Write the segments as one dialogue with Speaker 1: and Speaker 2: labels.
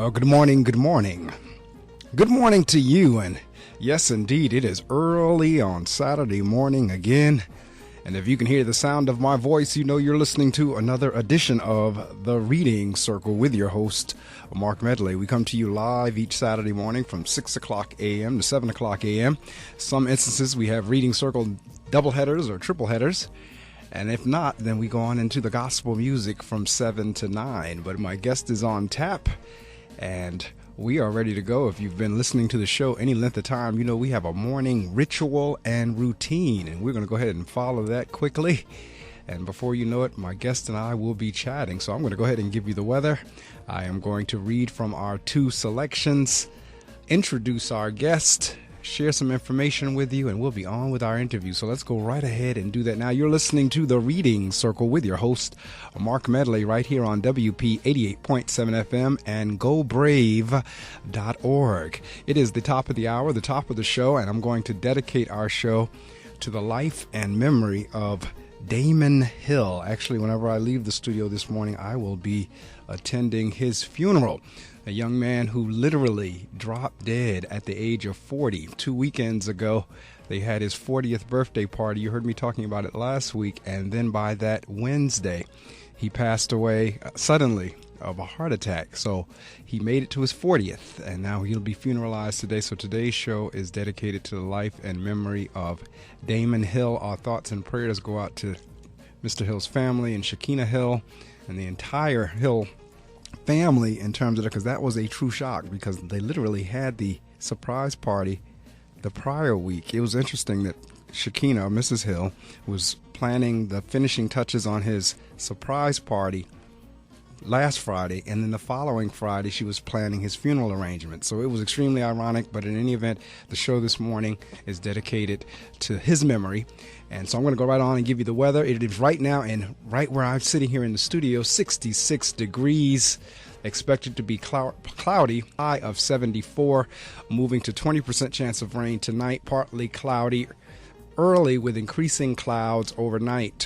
Speaker 1: Well, good morning, good morning. Good morning to you, and yes, indeed, it is early on Saturday morning again, and if you can hear the sound of my voice, you know you're listening to another edition of The Reading Circle with your host, Marc Medley. We come to you live each Saturday morning from 6 o'clock a.m. to 7 o'clock a.m. Some instances we have Reading Circle double headers or triple headers. And if not, then we go on into the gospel music from 7 to 9. But my guest is on tap, and we are ready to go. If you've been listening to the show any length of time, you know we have a morning ritual and routine, and we're going to go ahead and follow that quickly. And before you know it, my guest and I will be chatting. So I'm going to go ahead and give you the weather. I am going to read from our two selections, introduce our guest, share some information with you, and we'll be on with our interview. So let's go right ahead and do that now. You're listening to The Reading Circle with your host, Marc Medley, right here on WP88.7 FM and GoBrave.org. It is the top of the hour, the top of the show, and I'm going to dedicate our show to the life and memory of Damon Hill. Actually, whenever I leave the studio this morning, I will be attending his funeral. A young man who literally dropped dead at the age of 40. 2 weekends ago, they had his 40th birthday party. You heard me talking about it last week. And then by that Wednesday, he passed away suddenly of a heart attack. So he made it to his 40th, and now he'll be funeralized today. So today's show is dedicated to the life and memory of Damon Hill. Our thoughts and prayers go out to Mr. Hill's family and Shekinah Hill and the entire Hill family in terms of that, because that was a true shock, because they literally had the surprise party the prior week. It was interesting that Shekinah, Mrs. Hill, was planning the finishing touches on his surprise party last Friday, and then the following Friday she was planning his funeral arrangement. So it was extremely ironic, but in any event, the show this morning is dedicated to his memory. And so I'm going to go right on and give you the weather. It is right now, and right where I'm sitting here in the studio, 66 degrees. Expected to be cloudy, high of 74, moving to 20% chance of rain tonight, partly cloudy early with increasing clouds overnight.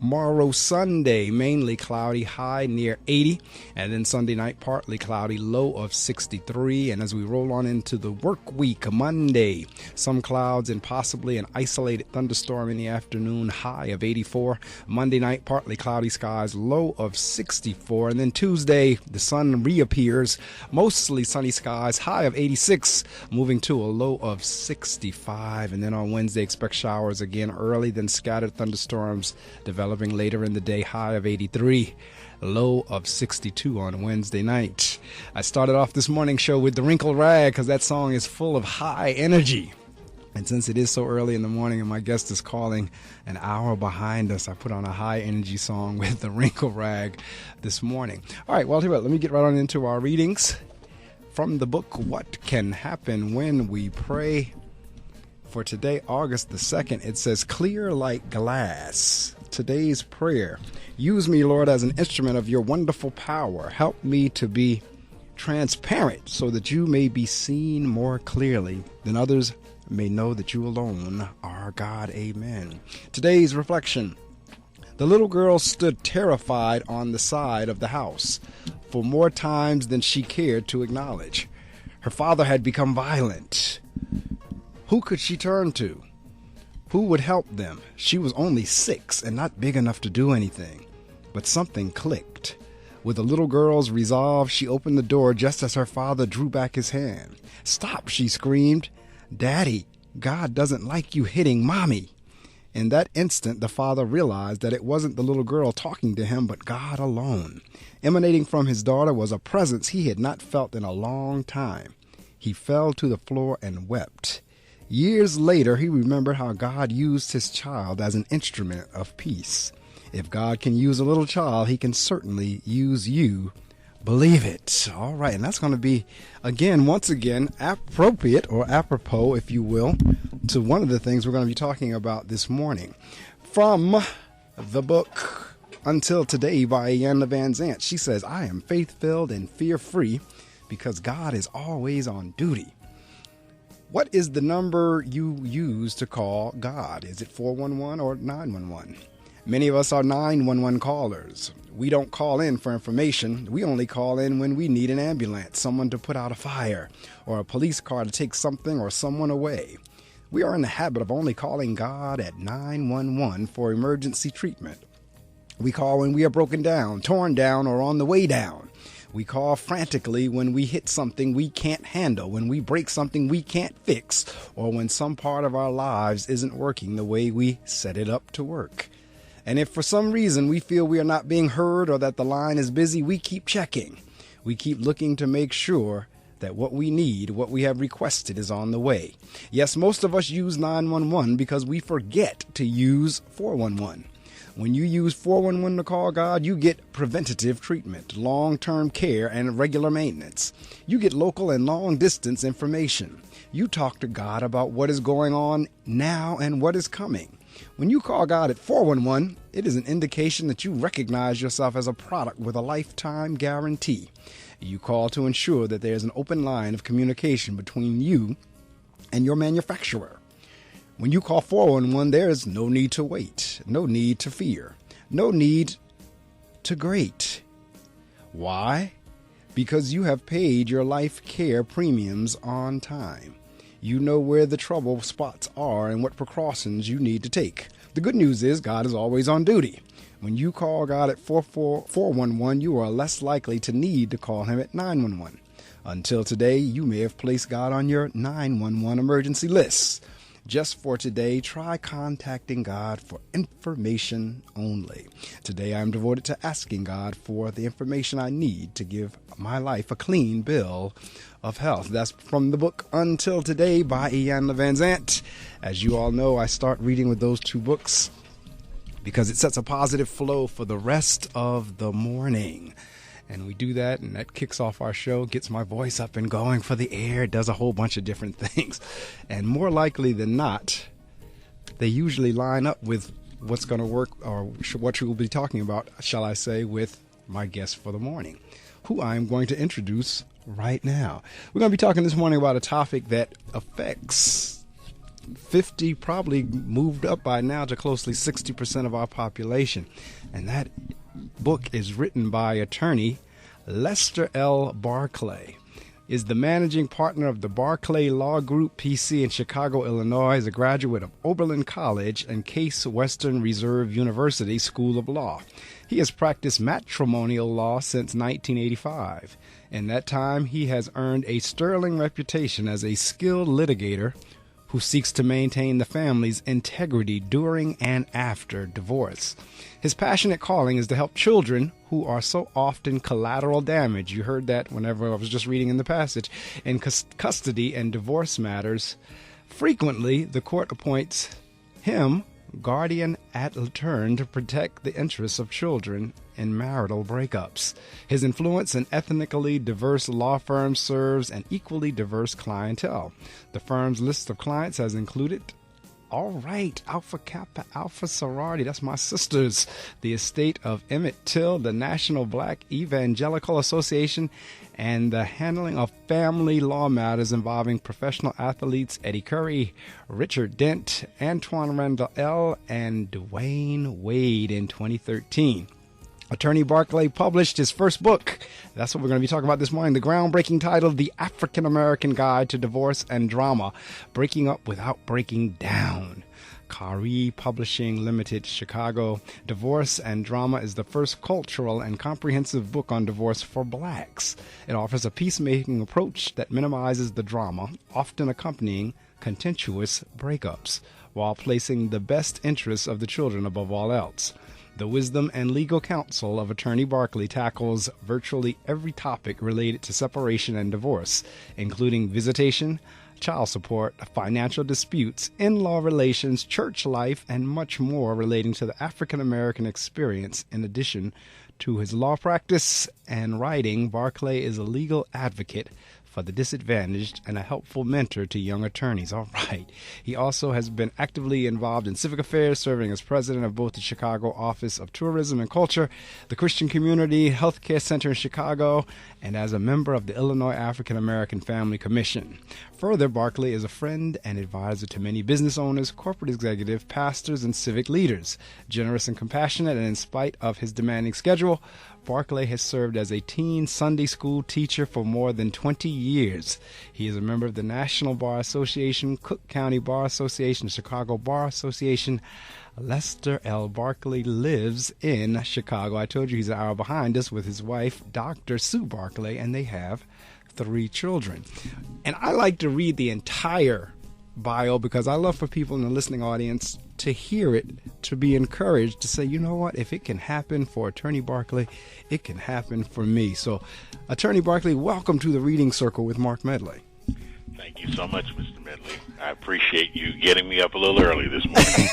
Speaker 1: Tomorrow, Sunday, mainly cloudy, high near 80, and then Sunday night, partly cloudy, low of 63. And as we roll on into the work week, Monday, some clouds and possibly an isolated thunderstorm in the afternoon, high of 84. Monday night, partly cloudy skies, low of 64. And then Tuesday, the sun reappears, mostly sunny skies, high of 86, moving to a low of 65. And then on Wednesday, expect showers again early, then scattered thunderstorms developing later in the day, high of 83, low of 62 on Wednesday night. I started off this morning show with the Wrinkled Rag because that song is full of high energy. And since it is so early in the morning and my guest is calling an hour behind us, I put on a high energy song with the Wrinkled Rag this morning. All right, well, let me get right on into our readings from the book, What Can Happen When We Pray. For today, August the 2nd, it says, clear like glass. Today's prayer: use me, Lord, as an instrument of your wonderful power. Help me to be transparent so that you may be seen more clearly, then others may know that you alone are God. Amen. Today's reflection: the little girl stood terrified on the side of the house for more times than she cared to acknowledge. Her father had become violent. Who could she turn to? Who would help them? She was only 6 and not big enough to do anything. But something clicked. With the little girl's resolve, she opened the door just as her father drew back his hand. "Stop," she screamed. "Daddy, God doesn't like you hitting Mommy." In that instant, the father realized that it wasn't the little girl talking to him, but God alone. Emanating from his daughter was a presence he had not felt in a long time. He fell to the floor and wept. Years later, he remembered how God used his child as an instrument of peace. If God can use a little child, he can certainly use you. Believe it. All right, and that's going to be, once again, appropriate or apropos, if you will, to one of the things we're going to be talking about this morning. From the book Until Today by Iyanla Vanzant. She says, I am faith-filled and fear-free because God is always on duty. What is the number you use to call God? Is it 411 or 911? Many of us are 911 callers. We don't call in for information. We only call in when we need an ambulance, someone to put out a fire, or a police car to take something or someone away. We are in the habit of only calling God at 911 for emergency treatment. We call when we are broken down, torn down, or on the way down. We call frantically when we hit something we can't handle, when we break something we can't fix, or when some part of our lives isn't working the way we set it up to work. And if for some reason we feel we are not being heard or that the line is busy, we keep checking. We keep looking to make sure that what we need, what we have requested, is on the way. Yes, most of us use 911 because we forget to use 411. When you use 411 to call God, you get preventative treatment, long-term care, and regular maintenance. You get local and long-distance information. You talk to God about what is going on now and what is coming. When you call God at 411, it is an indication that you recognize yourself as a product with a lifetime guarantee. You call to ensure that there is an open line of communication between you and your manufacturer. When you call 411, there is no need to wait, no need to fear, no need to grate. Why? Because you have paid your life care premiums on time. You know where the trouble spots are and what precautions you need to take. The good news is God is always on duty. When you call God at 411, you are less likely to need to call him at 911. Until today, you may have placed God on your 911 emergency list. Just for today, try contacting God for information only. Today, I am devoted to asking God for the information I need to give my life a clean bill of health. That's from the book Until Today by Ian Van Zandt. As you all know, I start reading with those two books because it sets a positive flow for the rest of the morning. And we do that, and that kicks off our show, gets my voice up and going for the air, does a whole bunch of different things. And more likely than not, they usually line up with what's going to work, or what you will be talking about, shall I say, with my guest for the morning, who I'm going to introduce right now. We're going to be talking this morning about a topic that affects 50, probably moved up by now to closely 60% of our population. And that book is written by attorney Lester L. Barclay. Is the managing partner of the Barclay Law Group PC in Chicago, Illinois, is a graduate of Oberlin College and Case Western Reserve University School of Law. He has practiced matrimonial law since 1985. In that time, he has earned a sterling reputation as a skilled litigator who seeks to maintain the family's integrity during and after divorce. His passionate calling is to help children who are so often collateral damage. You heard that whenever I was just reading in the passage. In custody and divorce matters, frequently the court appoints him guardian ad litem to protect the interests of children in marital breakups. His influence in ethnically diverse law firms serves an equally diverse clientele. The firm's list of clients has included, all right, Alpha Kappa, Alpha Sorority, that's my sisters, the estate of Emmett Till, the National Black Evangelical Association, and the handling of family law matters involving professional athletes Eddie Curry, Richard Dent, Antoine Randall L., and Dwayne Wade in 2013. Attorney Barclay published his first book. That's what we're going to be talking about this morning. The groundbreaking title, The African American Guide to Divorce and Drama, Breaking Up Without Breaking Down. Kari Publishing Limited, Chicago. Divorce and Drama is the first cultural and comprehensive book on divorce for blacks. It offers a peacemaking approach that minimizes the drama, often accompanying contentious breakups, while placing the best interests of the children above all else. The wisdom and legal counsel of Attorney Barclay tackles virtually every topic related to separation and divorce, including visitation, child support, financial disputes, in-law relations, church life, and much more relating to the African American experience. In addition to his law practice and writing, Barclay is a legal advocate for for the disadvantaged and a helpful mentor to young attorneys. All right. He also has been actively involved in civic affairs, serving as president of both the Chicago Office of Tourism and Culture, the Christian Community Healthcare Center in Chicago, and as a member of the Illinois African American Family Commission. Further, Barclay is a friend and advisor to many business owners, corporate executives, pastors, and civic leaders. Generous and compassionate, and in spite of his demanding schedule, Barclay has served as a teen Sunday school teacher for more than 20 years. He is a member of the National Bar Association, Cook County Bar Association, Chicago Bar Association. Lester L. Barclay lives in Chicago. I told you he's an hour behind us with his wife, Dr. Sue Barclay, and they have 3 children. And I like to read the entire bio because I love for people in the listening audience to hear it, to be encouraged, to say, you know what, if it can happen for Attorney Barclay, it can happen for me. So, Attorney Barclay, welcome to the Reading Circle with Marc Medley.
Speaker 2: Thank you so much, Mr. Medley. I appreciate you getting me up a little early this morning.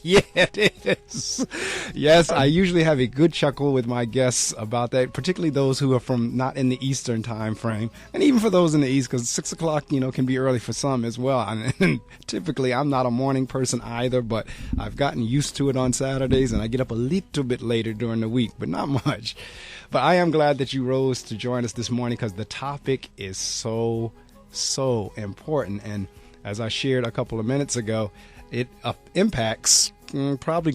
Speaker 1: Yeah, it is. Yes, I usually have a good chuckle with my guests about that, particularly those who are from not in the Eastern time frame, and even for those in the East, because 6 o'clock, can be early for some as well. And typically, I'm not a morning person either, but I've gotten used to it on Saturdays, and I get up a little bit later during the week, but not much. But I am glad that you rose to join us this morning because the topic is so important. And as I shared a couple of minutes ago, it impacts probably,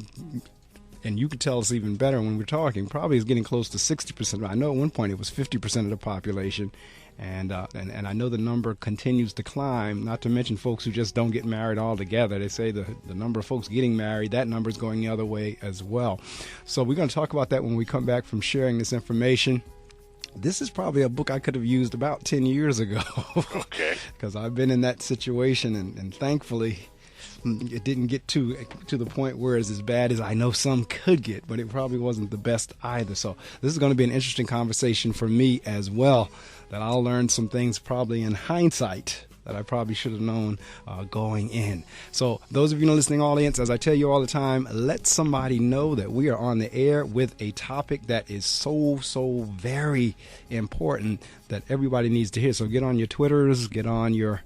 Speaker 1: and you could tell us even better when we're talking, probably is getting close to 60%. I know at one point it was 50% of the population. And I know the number continues to climb, not to mention folks who just don't get married altogether. They say the number of folks getting married, that number is going the other way as well. So we're going to talk about that when we come back from sharing this information. This is probably a book I could have used about 10 years ago.
Speaker 2: Okay.
Speaker 1: Because I've been in that situation, and thankfully it didn't get to the point where it's as bad as I know some could get, but it probably wasn't the best either. So this is going to be an interesting conversation for me as well, that I'll learn some things probably in hindsight that I probably should have known going in. So those of you in the listening audience, as I tell you all the time, let somebody know that we are on the air with a topic that is so very important that everybody needs to hear. So get on your Twitters, get on your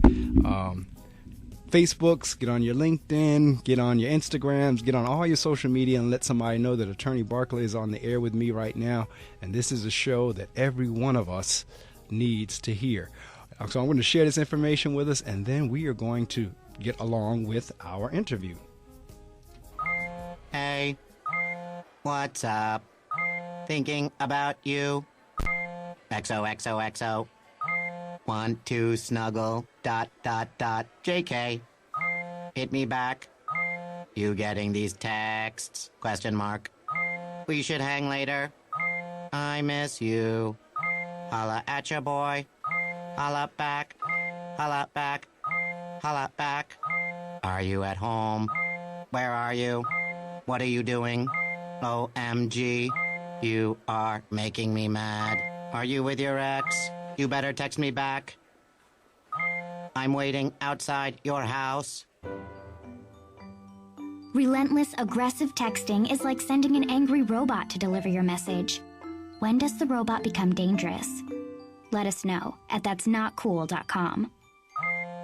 Speaker 1: Facebooks, get on your LinkedIn, get on your Instagrams, get on all your social media and let somebody know that Attorney Barclay is on the air with me right now. And this is a show that every one of us needs to hear. So I'm going to share this information with us, and then we are going to get along with our interview.
Speaker 3: Hey, what's up? Thinking about you. XOXOXO. Want to snuggle. ... JK. Hit me back. You getting these texts? ? We should hang later. I miss you. Holla at ya, boy. Holla back. Holla back. Holla back. Are you at home? Where are you? What are you doing? OMG. You are making me mad. Are you with your ex? You better text me back. I'm waiting outside your house.
Speaker 4: Relentless, aggressive texting is like sending an angry robot to deliver your message. When does the robot become dangerous? Let us know at that'snotcool.com.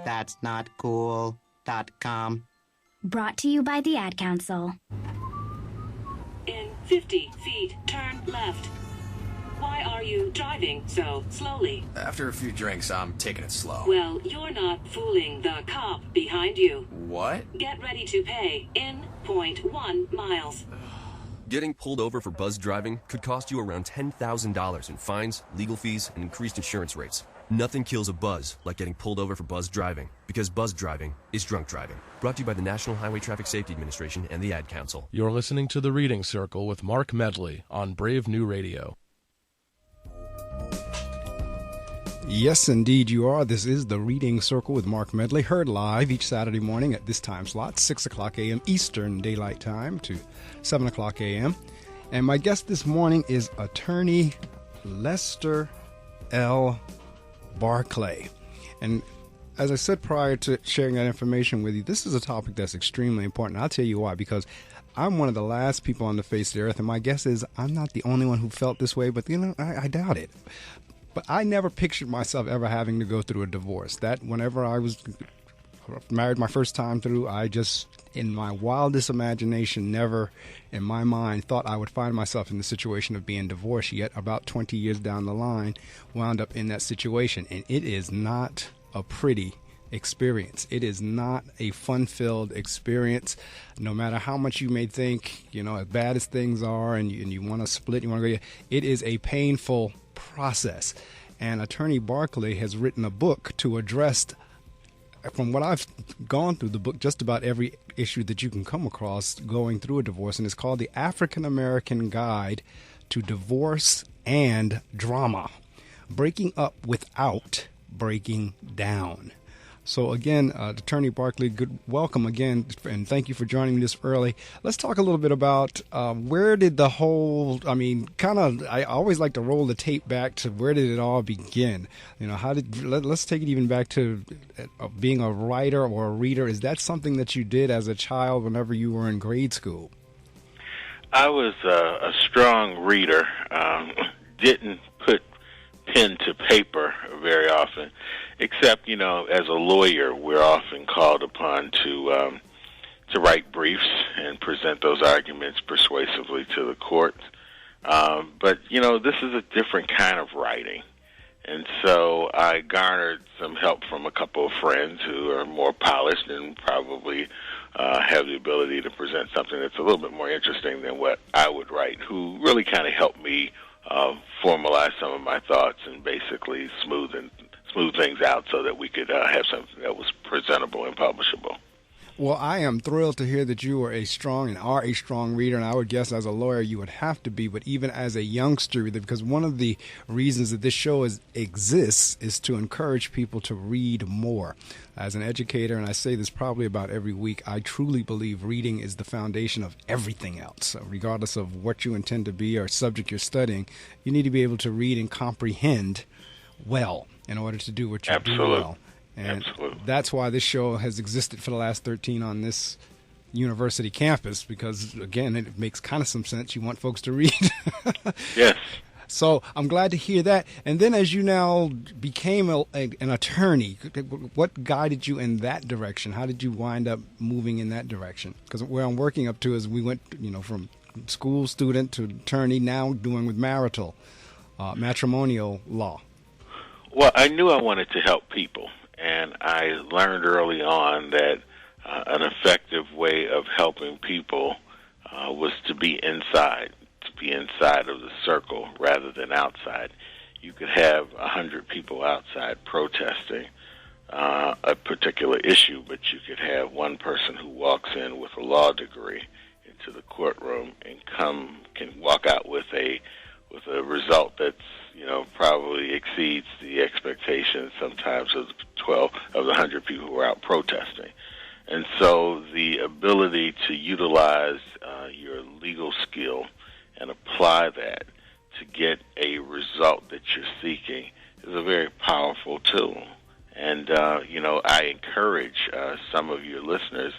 Speaker 3: That'snotcool.com.
Speaker 4: Brought to you by the Ad Council.
Speaker 5: In 50 feet, turn left. Why are you driving so slowly?
Speaker 6: After a few drinks, I'm taking it slow.
Speaker 5: Well, you're not fooling the cop behind you.
Speaker 6: What?
Speaker 5: Get ready to pay in 0.1 miles.
Speaker 7: Getting pulled over for buzz driving could cost you around $10,000 in fines, legal fees, and increased insurance rates. Nothing kills a buzz like getting pulled over for buzz driving, because buzz driving is drunk driving. Brought to you by the National Highway Traffic Safety Administration and the Ad Council.
Speaker 8: You're listening to The Reading Circle with Marc Medley on Brave New Radio.
Speaker 1: Yes, indeed you are. This is The Reading Circle with Marc Medley, heard live each Saturday morning at this time slot, 6 o'clock a.m. Eastern Daylight Time to 7 o'clock a.m. And my guest this morning is Attorney Lester L. Barclay. And as I said prior to sharing that information with you, this is a topic that's extremely important. I'll tell you why, because I'm one of the last people on the face of the earth, and my guess is I'm not the only one who felt this way, but I doubt it. But I never pictured myself ever having to go through a divorce. That whenever I was married my first time through, I just, in my wildest imagination, never in my mind thought I would find myself in the situation of being divorced. Yet about 20 years down the line, wound up in that situation. And it is not a pretty experience. It is not a fun-filled experience. No matter how much you may think, as bad as things are, and you want to split, you want to go, it is a painful process. And Attorney Barclay has written a book to address, from what I've gone through the book, just about every issue that you can come across going through a divorce, and it's called The African American Guide to Divorce and Drama: Breaking Up Without Breaking Down. So again, Attorney Barclay, good welcome again, and thank you for joining me this early. Let's talk a little bit about where did the whole, I always like to roll the tape back to where did it all begin? Let's take it even back to being a writer or a reader. Is that something that you did as a child whenever you were in grade school?
Speaker 2: I was a strong reader, didn't put pen to paper very often, except, as a lawyer, we're often called upon to write briefs and present those arguments persuasively to the court. But, this is a different kind of writing. And so I garnered some help from a couple of friends who are more polished and probably have the ability to present something that's a little bit more interesting than what I would write, who really kind of helped me formalize some of my thoughts and basically smooth things out so that we could have something that was presentable and publishable.
Speaker 1: Well, I am thrilled to hear that you are a strong reader, and I would guess as a lawyer you would have to be, but even as a youngster, because one of the reasons that this show exists is to encourage people to read more. As an educator, and I say this probably about every week, I truly believe reading is the foundation of everything else. So regardless of what you intend to be or subject you're studying, you need to be able to read and comprehend well in order to do what you do well. And that's why this show has existed for the last 13 on this university campus, because, again, it makes kind of some sense. You want folks to read.
Speaker 2: Yes.
Speaker 1: So I'm glad to hear that. And then as you now became an attorney, what guided you in that direction? How did you wind up moving in that direction? Because where I'm working up to is we went, from school student to attorney, now doing with matrimonial law.
Speaker 2: Well, I knew I wanted to help people. And I learned early on that an effective way of helping people was to be inside of the circle rather than outside. You could have 100 people outside protesting a particular issue, but you could have one person who walks in with a law degree into the courtroom and can walk out with a result that's probably exceeds the expectations sometimes of the 100 people who are out protesting. And so the ability to utilize your legal skill and apply that to get a result that you're seeking is a very powerful tool. And, I encourage some of your listeners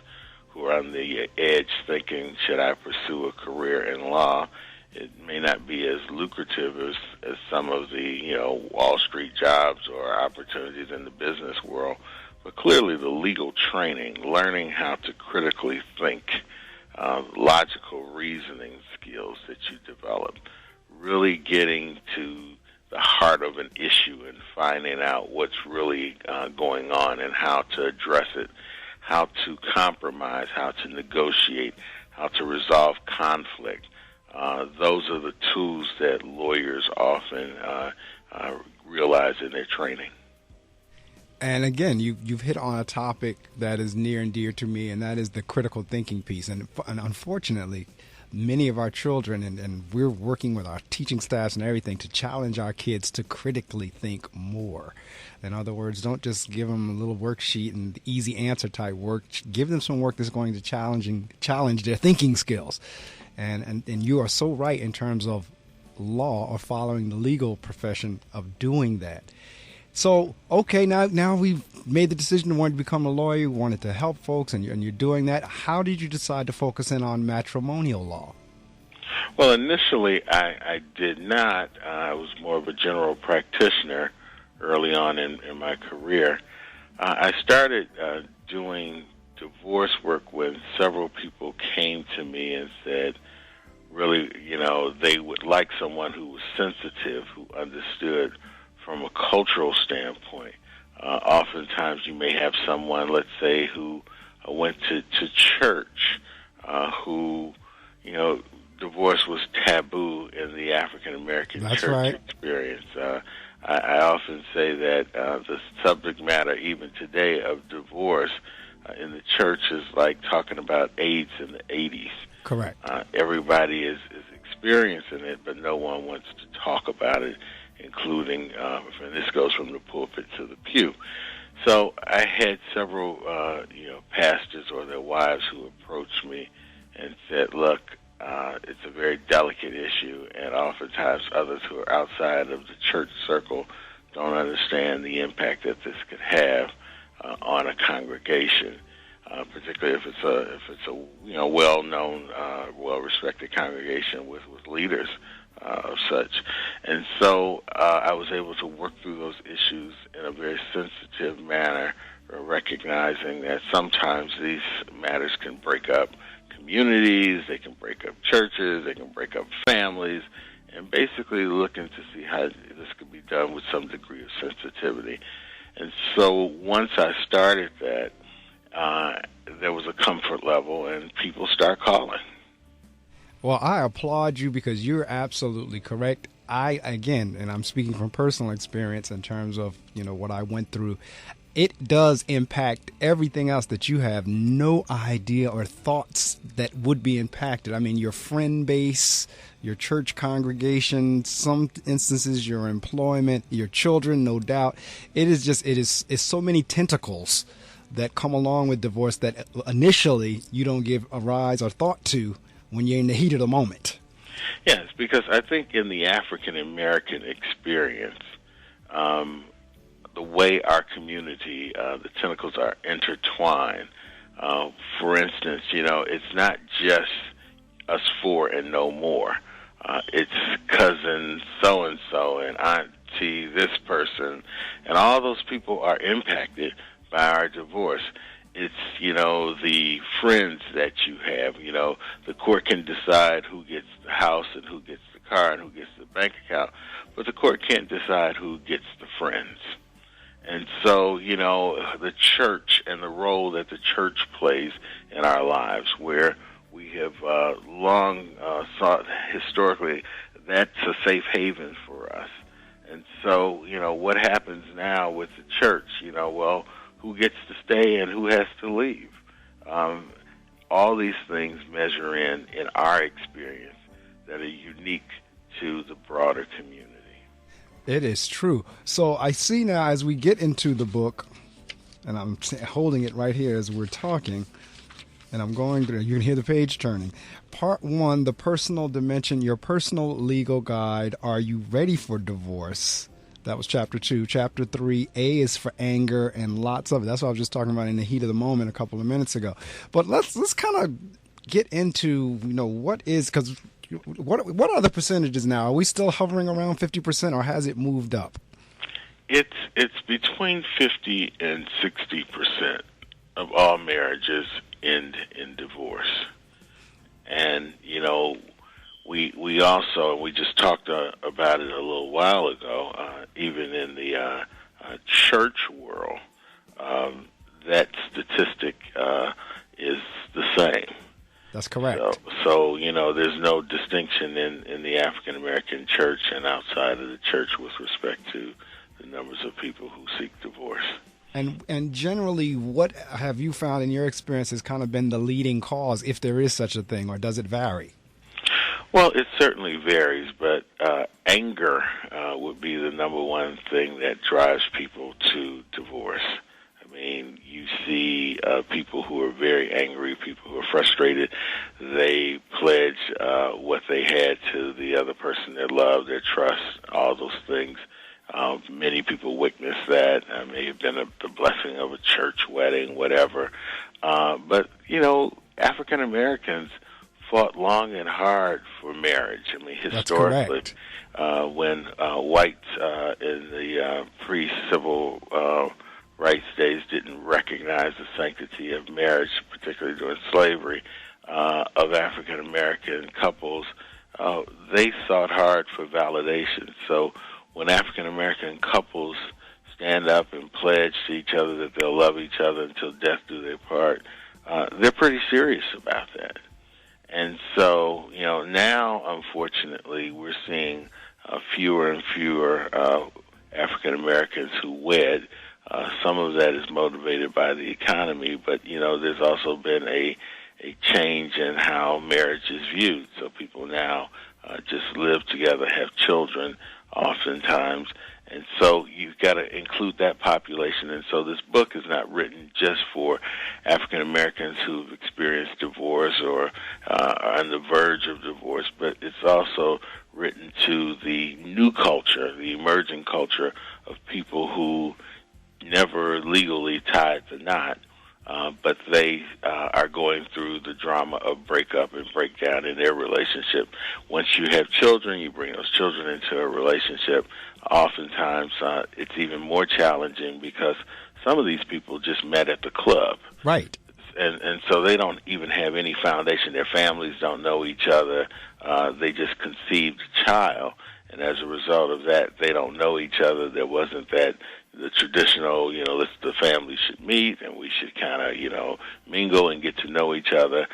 Speaker 2: who are on the edge thinking, should I pursue a career in law? It may not be as lucrative as some of the, Wall Street jobs or opportunities in the business world, but clearly the legal training, learning how to critically think, logical reasoning skills that you develop, really getting to the heart of an issue and finding out what's really going on and how to address it, how to compromise, how to negotiate, how to resolve conflict. Those are the tools that lawyers often realize in their training.
Speaker 1: And again, you've hit on a topic that is near and dear to me, and that is the critical thinking piece. And unfortunately, many of our children, and we're working with our teaching staffs and everything to challenge our kids to critically think more. In other words, don't just give them a little worksheet and easy answer type work. Give them some work that's going to challenge their thinking skills. And you are so right in terms of law or following the legal profession of doing that. So, okay, now we've made the decision to want to become a lawyer, you wanted to help folks, and you're doing that. How did you decide to focus in on matrimonial law?
Speaker 2: Well, initially, I did not. I was more of a general practitioner early on in my career. I started doing divorce work when several people came to me and said, really, they would like someone who was sensitive, who understood from a cultural standpoint. Oftentimes you may have someone, let's say, who went to church, who, divorce was taboo in the African-American church experience. I often say that the subject matter, even today, of divorce in the church is like talking about AIDS in the 80s.
Speaker 1: Correct.
Speaker 2: Everybody is experiencing it, but no one wants to talk about it, including, and this goes from the pulpit to the pew. So I had several, pastors or their wives who approached me and said, look, it's a very delicate issue, and oftentimes others who are outside of the church circle don't understand the impact that this could have on a congregation, particularly if it's a well-known, well-respected congregation with leaders of such. And so I was able to work through those issues in a very sensitive manner, recognizing that sometimes these matters can break up communities, they can break up churches, they can break up families, and basically looking to see how this could be done with some degree of sensitivity. And so once I started that, there was a comfort level, and people start calling.
Speaker 1: Well, I applaud you because you're absolutely correct. Again, and I'm speaking from personal experience in terms of, what I went through, it does impact everything else that you have no idea or thoughts that would be impacted. I mean, your friend base, your church congregation, some instances, your employment, your children, no doubt. It's so many tentacles that come along with divorce that initially you don't give a rise or thought to when you're in the heat of the moment.
Speaker 2: Yes, because I think in the African-American experience, the way our community, the tentacles are intertwined. For instance, it's not just us four and no more. It's cousin so-and-so and auntie this person, and all those people are impacted by our divorce. It's, the friends that you have. The court can decide who gets the house and who gets the car and who gets the bank account, but the court can't decide who gets the friends. And so, the church and the role that the church plays in our lives, where we have long thought historically that's a safe haven for us. And so, what happens now with the church, who gets to stay and who has to leave? All these things measure in our experience that are unique to the broader community.
Speaker 1: It is true. So I see now as we get into the book, and I'm holding it right here as we're talking, and I'm going through, you can hear the page turning. Part 1, the personal dimension, your personal legal guide. Are you ready for divorce? That was chapter 2. Chapter 3, A is for anger, and lots of it. That's what I was just talking about in the heat of the moment a couple of minutes ago. But let's kind of get into, what is, because what are the percentages now? Are we still hovering around 50%, or has it moved up?
Speaker 2: It's between 50 and 60% of all marriages end in divorce. And, we also, we just talked about it a little while ago, even in the church world, that statistic is the same.
Speaker 1: That's correct.
Speaker 2: So there's no distinction in the African-American church and outside of the church with respect to the numbers of people who seek divorce.
Speaker 1: And generally, what have you found in your experience has kind of been the leading cause, if there is such a thing, or does it vary?
Speaker 2: Well, it certainly varies, but anger would be the number one thing that drives people to divorce. I mean, you see people who are very angry, people who are frustrated. They pledge what they had to the other person they love, their trust, all those things. Many people witness that. It may have been the blessing of a church wedding, whatever. But, African Americans fought long and hard for marriage. I mean, historically, when whites in the pre-civil rights days didn't recognize the sanctity of marriage, particularly during slavery, of African American couples, they sought hard for validation. So when African American couples stand up and pledge to each other that they'll love each other until death do their part, they're pretty serious about that. And so, now, unfortunately, we're seeing fewer and fewer African Americans who wed. Some of that is motivated by the economy, but, there's also been a change in how marriage is viewed. So people now just live together, have children oftentimes, and so you've got to include that population. And so this book is not written just for African Americans who've experienced divorce or are on the verge of divorce, but it's also written to the new culture, the emerging culture of people who never legally tied the knot, but they are going through the drama of breakup and breakdown in their relationship. Once you have children, you bring those children into a relationship. Oftentimes, it's even more challenging because some of these people just met at the club.
Speaker 1: Right.
Speaker 2: And so they don't even have any foundation. Their families don't know each other. They just conceived a child. And as a result of that, they don't know each other. There wasn't the traditional, the family should meet and we should kind of, mingle and get to know each other.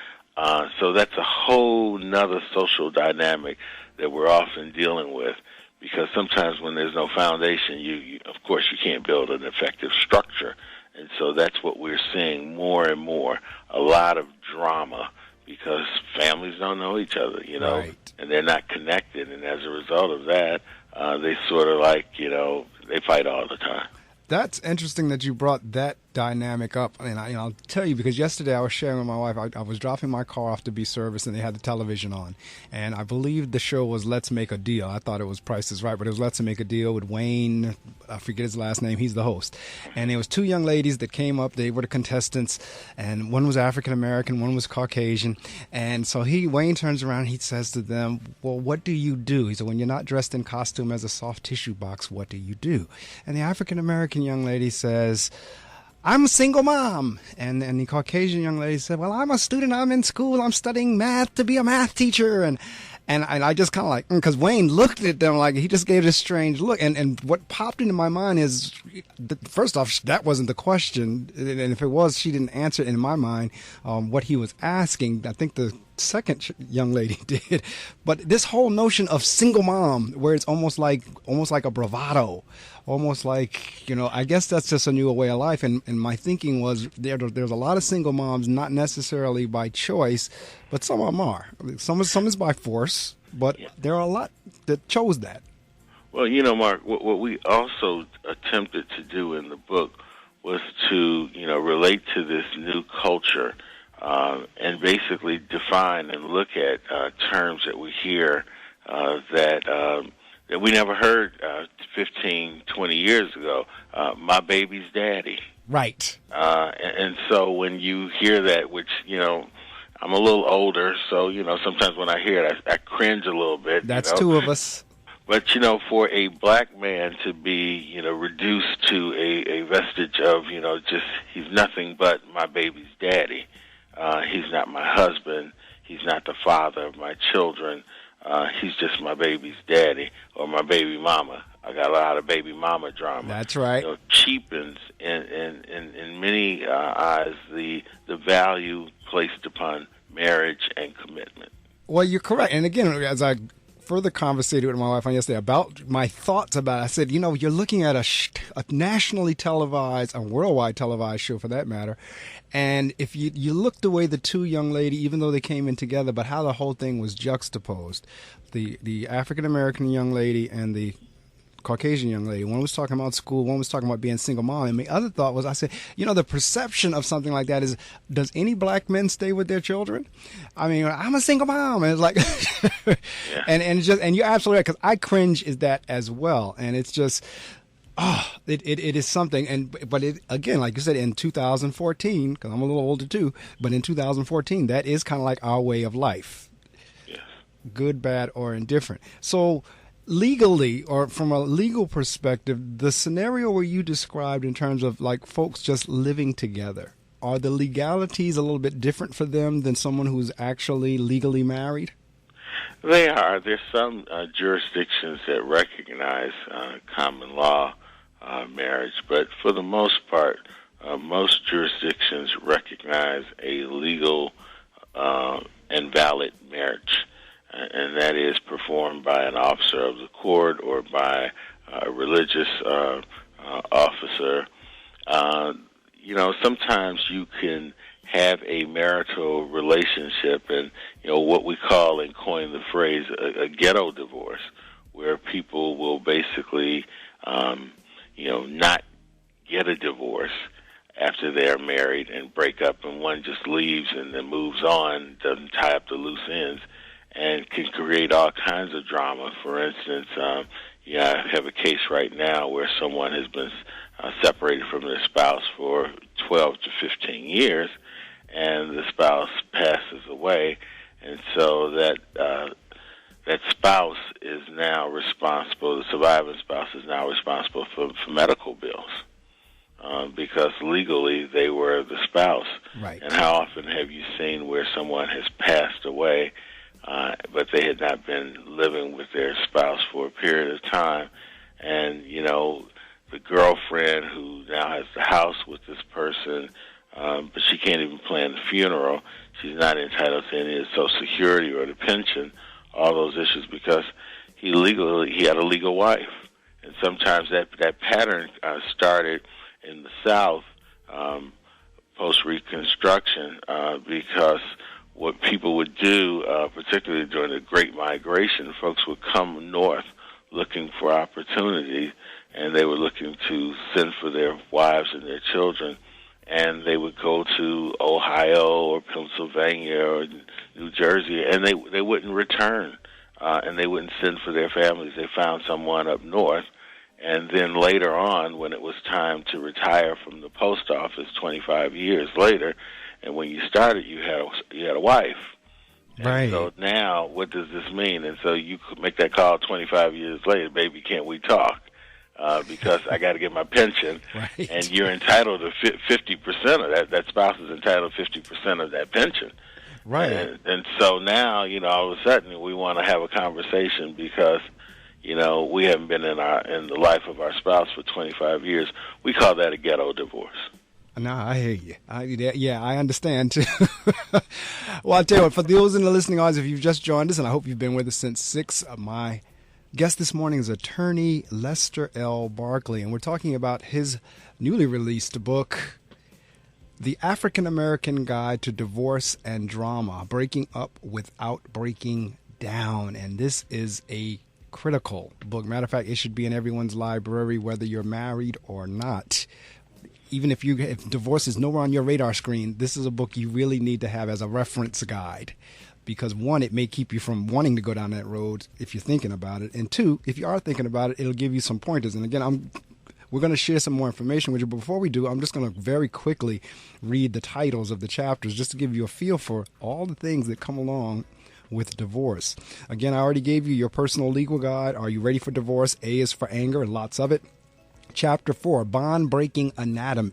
Speaker 2: So that's a whole nother social dynamic that we're often dealing with, because sometimes when there's no foundation, you of course, you can't build an effective structure. And so that's what we're seeing more and more, a lot of drama, because families don't know each other,
Speaker 1: right.
Speaker 2: And they're not connected. And as a result of that, they sort of they fight all the time.
Speaker 1: That's interesting that you brought that dynamic up. And I'll tell you, because yesterday I was sharing with my wife, I was dropping my car off to be serviced, and they had the television on. And I believe the show was Let's Make a Deal. I thought it was Price is Right, but it was Let's Make a Deal with Wayne. I forget his last name. He's the host. And there was two young ladies that came up. They were the contestants, and one was African-American, one was Caucasian. And so Wayne turns around and he says to them, well, what do you do? He said, when you're not dressed in costume as a soft tissue box, what do you do? And the African-American young lady says, I'm a single mom. And the Caucasian young lady said, well, I'm a student. I'm in school. I'm studying math to be a math teacher. And I just kind of because Wayne looked at them like he just gave this strange look. And what popped into my mind is, first off, that wasn't the question. And if it was, she didn't answer in my mind what he was asking. I think the second young lady did. But this whole notion of single mom, where it's almost like a bravado, almost like, I guess that's just a new way of life. And my thinking was there's a lot of single moms, not necessarily by choice, but some of them are. Some is by force, but there are a lot that chose that.
Speaker 2: Well, Mark, what we also attempted to do in the book was to, relate to this new culture and basically define and look at terms that we hear that we never heard 15, 20 years ago. My baby's daddy.
Speaker 1: Right.
Speaker 2: And so when you hear that, which, I'm a little older, so, sometimes when I hear it, I cringe a little bit.
Speaker 1: That's two of us.
Speaker 2: But, for a black man to be, reduced to a vestige of, just he's nothing but my baby's daddy. He's not my husband. He's not the father of my children. He's just my baby's daddy or my baby mama. I got a lot of baby mama drama.
Speaker 1: That's right.
Speaker 2: Cheapens in many eyes the value placed upon marriage and commitment.
Speaker 1: Well, you're correct. And again, as I further conversated with my wife on yesterday about my thoughts about it, I said, you're looking at a nationally televised, a worldwide televised show for that matter. And if you look the way the two young ladies, even though they came in together, but how the whole thing was juxtaposed, the African-American young lady and the Caucasian young lady, one was talking about school, one was talking about being single mom. And my other thought was, I said, the perception of something like that is, does any black men stay with their children? I mean, I'm a single mom. And it's like, and you're absolutely right, because I cringe at that as well. And it's just, It is something, but again, like you said, in 2014, because I'm a little older too, but in 2014, that is kind of like our way of life.
Speaker 2: Yes.
Speaker 1: Good, bad, or indifferent. So legally, or from a legal perspective, the scenario where you described in terms of like folks just living together, are the legalities a little bit different for them than someone who's actually legally married?
Speaker 2: They are. There's some jurisdictions that recognize common law marriage, but for the most part, most jurisdictions recognize a legal and valid marriage, and that is performed by an officer of the court or by a religious officer. Sometimes you can have a marital relationship and, what we call and coin the phrase a ghetto divorce, where people will basically, not get a divorce after they're married and break up, and one just leaves and then moves on, doesn't tie up the loose ends, and can create all kinds of drama. For instance, I have a case right now where someone has been separated from their spouse for 12 to 15 years, and the spouse passes away, and so that spouse is now responsible, the surviving spouse is now responsible for medical bills, because legally they were the spouse.
Speaker 1: Right.
Speaker 2: And how often have you seen where someone has passed away, but they had not been living with their spouse for a period of time, and, the girlfriend who now has the house with this person, but she can't even plan the funeral. She's not entitled to any of the Social Security or the pension, all those issues, because he had a legal wife. And sometimes that pattern started in the South post-Reconstruction, because what people would do, particularly during the Great Migration, folks would come north looking for opportunity, and they were looking to send for their wives and their children, and they would go to Ohio or Pennsylvania or New Jersey, and they wouldn't return, and they wouldn't send for their families. They found someone up north, and then later on, when it was time to retire from the post office 25 years later, and when you started, you had a wife.
Speaker 1: Right.
Speaker 2: And so now, what does this mean? And so you could make that call 25 years later, baby, can't we talk? Because I got to get my pension,
Speaker 1: right.
Speaker 2: And you're entitled to 50% of that. That spouse is entitled to 50% of that pension.
Speaker 1: Right.
Speaker 2: And so now, all of a sudden, we want to have a conversation because, we haven't been in the life of our spouse for 25 years. We call that a ghetto divorce.
Speaker 1: No, I hear you. I understand too. Well, I'll tell you what, for those in the listening audience, if you've just joined us, and I hope you've been with us since 6, my guest this morning is attorney Lester L. Barclay, and we're talking about his newly released book, The African American Guide to Divorce and Drama, Breaking Up Without Breaking Down. And this is a critical book. Matter of fact, it should be in everyone's library, whether you're married or not. Even if divorce is nowhere on your radar screen, this is a book you really need to have as a reference guide. Because one, it may keep you from wanting to go down that road if you're thinking about it. And two, if you are thinking about it, it'll give you some pointers. And again, we're going to share some more information with you. But before we do, I'm just going to very quickly read the titles of the chapters just to give you a feel for all the things that come along with divorce. Again, I already gave you your personal legal guide. Are you ready for divorce? A is for anger, lots of it. Chapter 4, Bond Breaking Anatomy.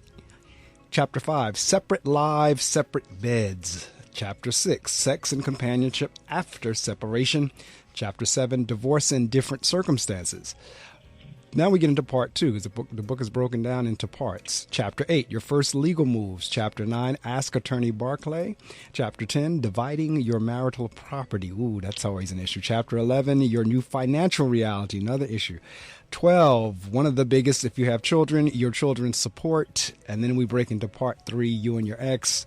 Speaker 1: Chapter 5, Separate Lives, Separate Beds. Chapter 6, Sex and Companionship After Separation. Chapter 7, Divorce in Different Circumstances. Now we get into part 2, because the book is broken down into parts. Chapter 8, Your First Legal Moves. Chapter 9, Ask Attorney Barclay. Chapter 10, Dividing Your Marital Property. Ooh, that's always an issue. Chapter 11, Your New Financial Reality, another issue. 12, one of the biggest, if you have children, your children's support. And then we break into part 3, You and Your Ex.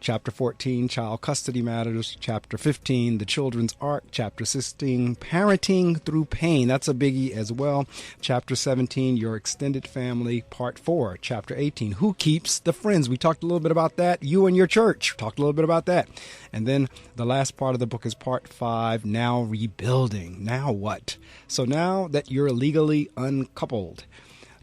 Speaker 1: Chapter 14, Child Custody Matters. Chapter 15, The Children's Arc. Chapter 16, Parenting Through Pain. That's a biggie as well. Chapter 17, Your Extended Family. Part 4. Chapter 18, Who Keeps the Friends? We talked a little bit about that. You and Your Church. Talked a little bit about that. And then the last part of the book is part 5, Now Rebuilding. Now what? So now that you're legally uncoupled,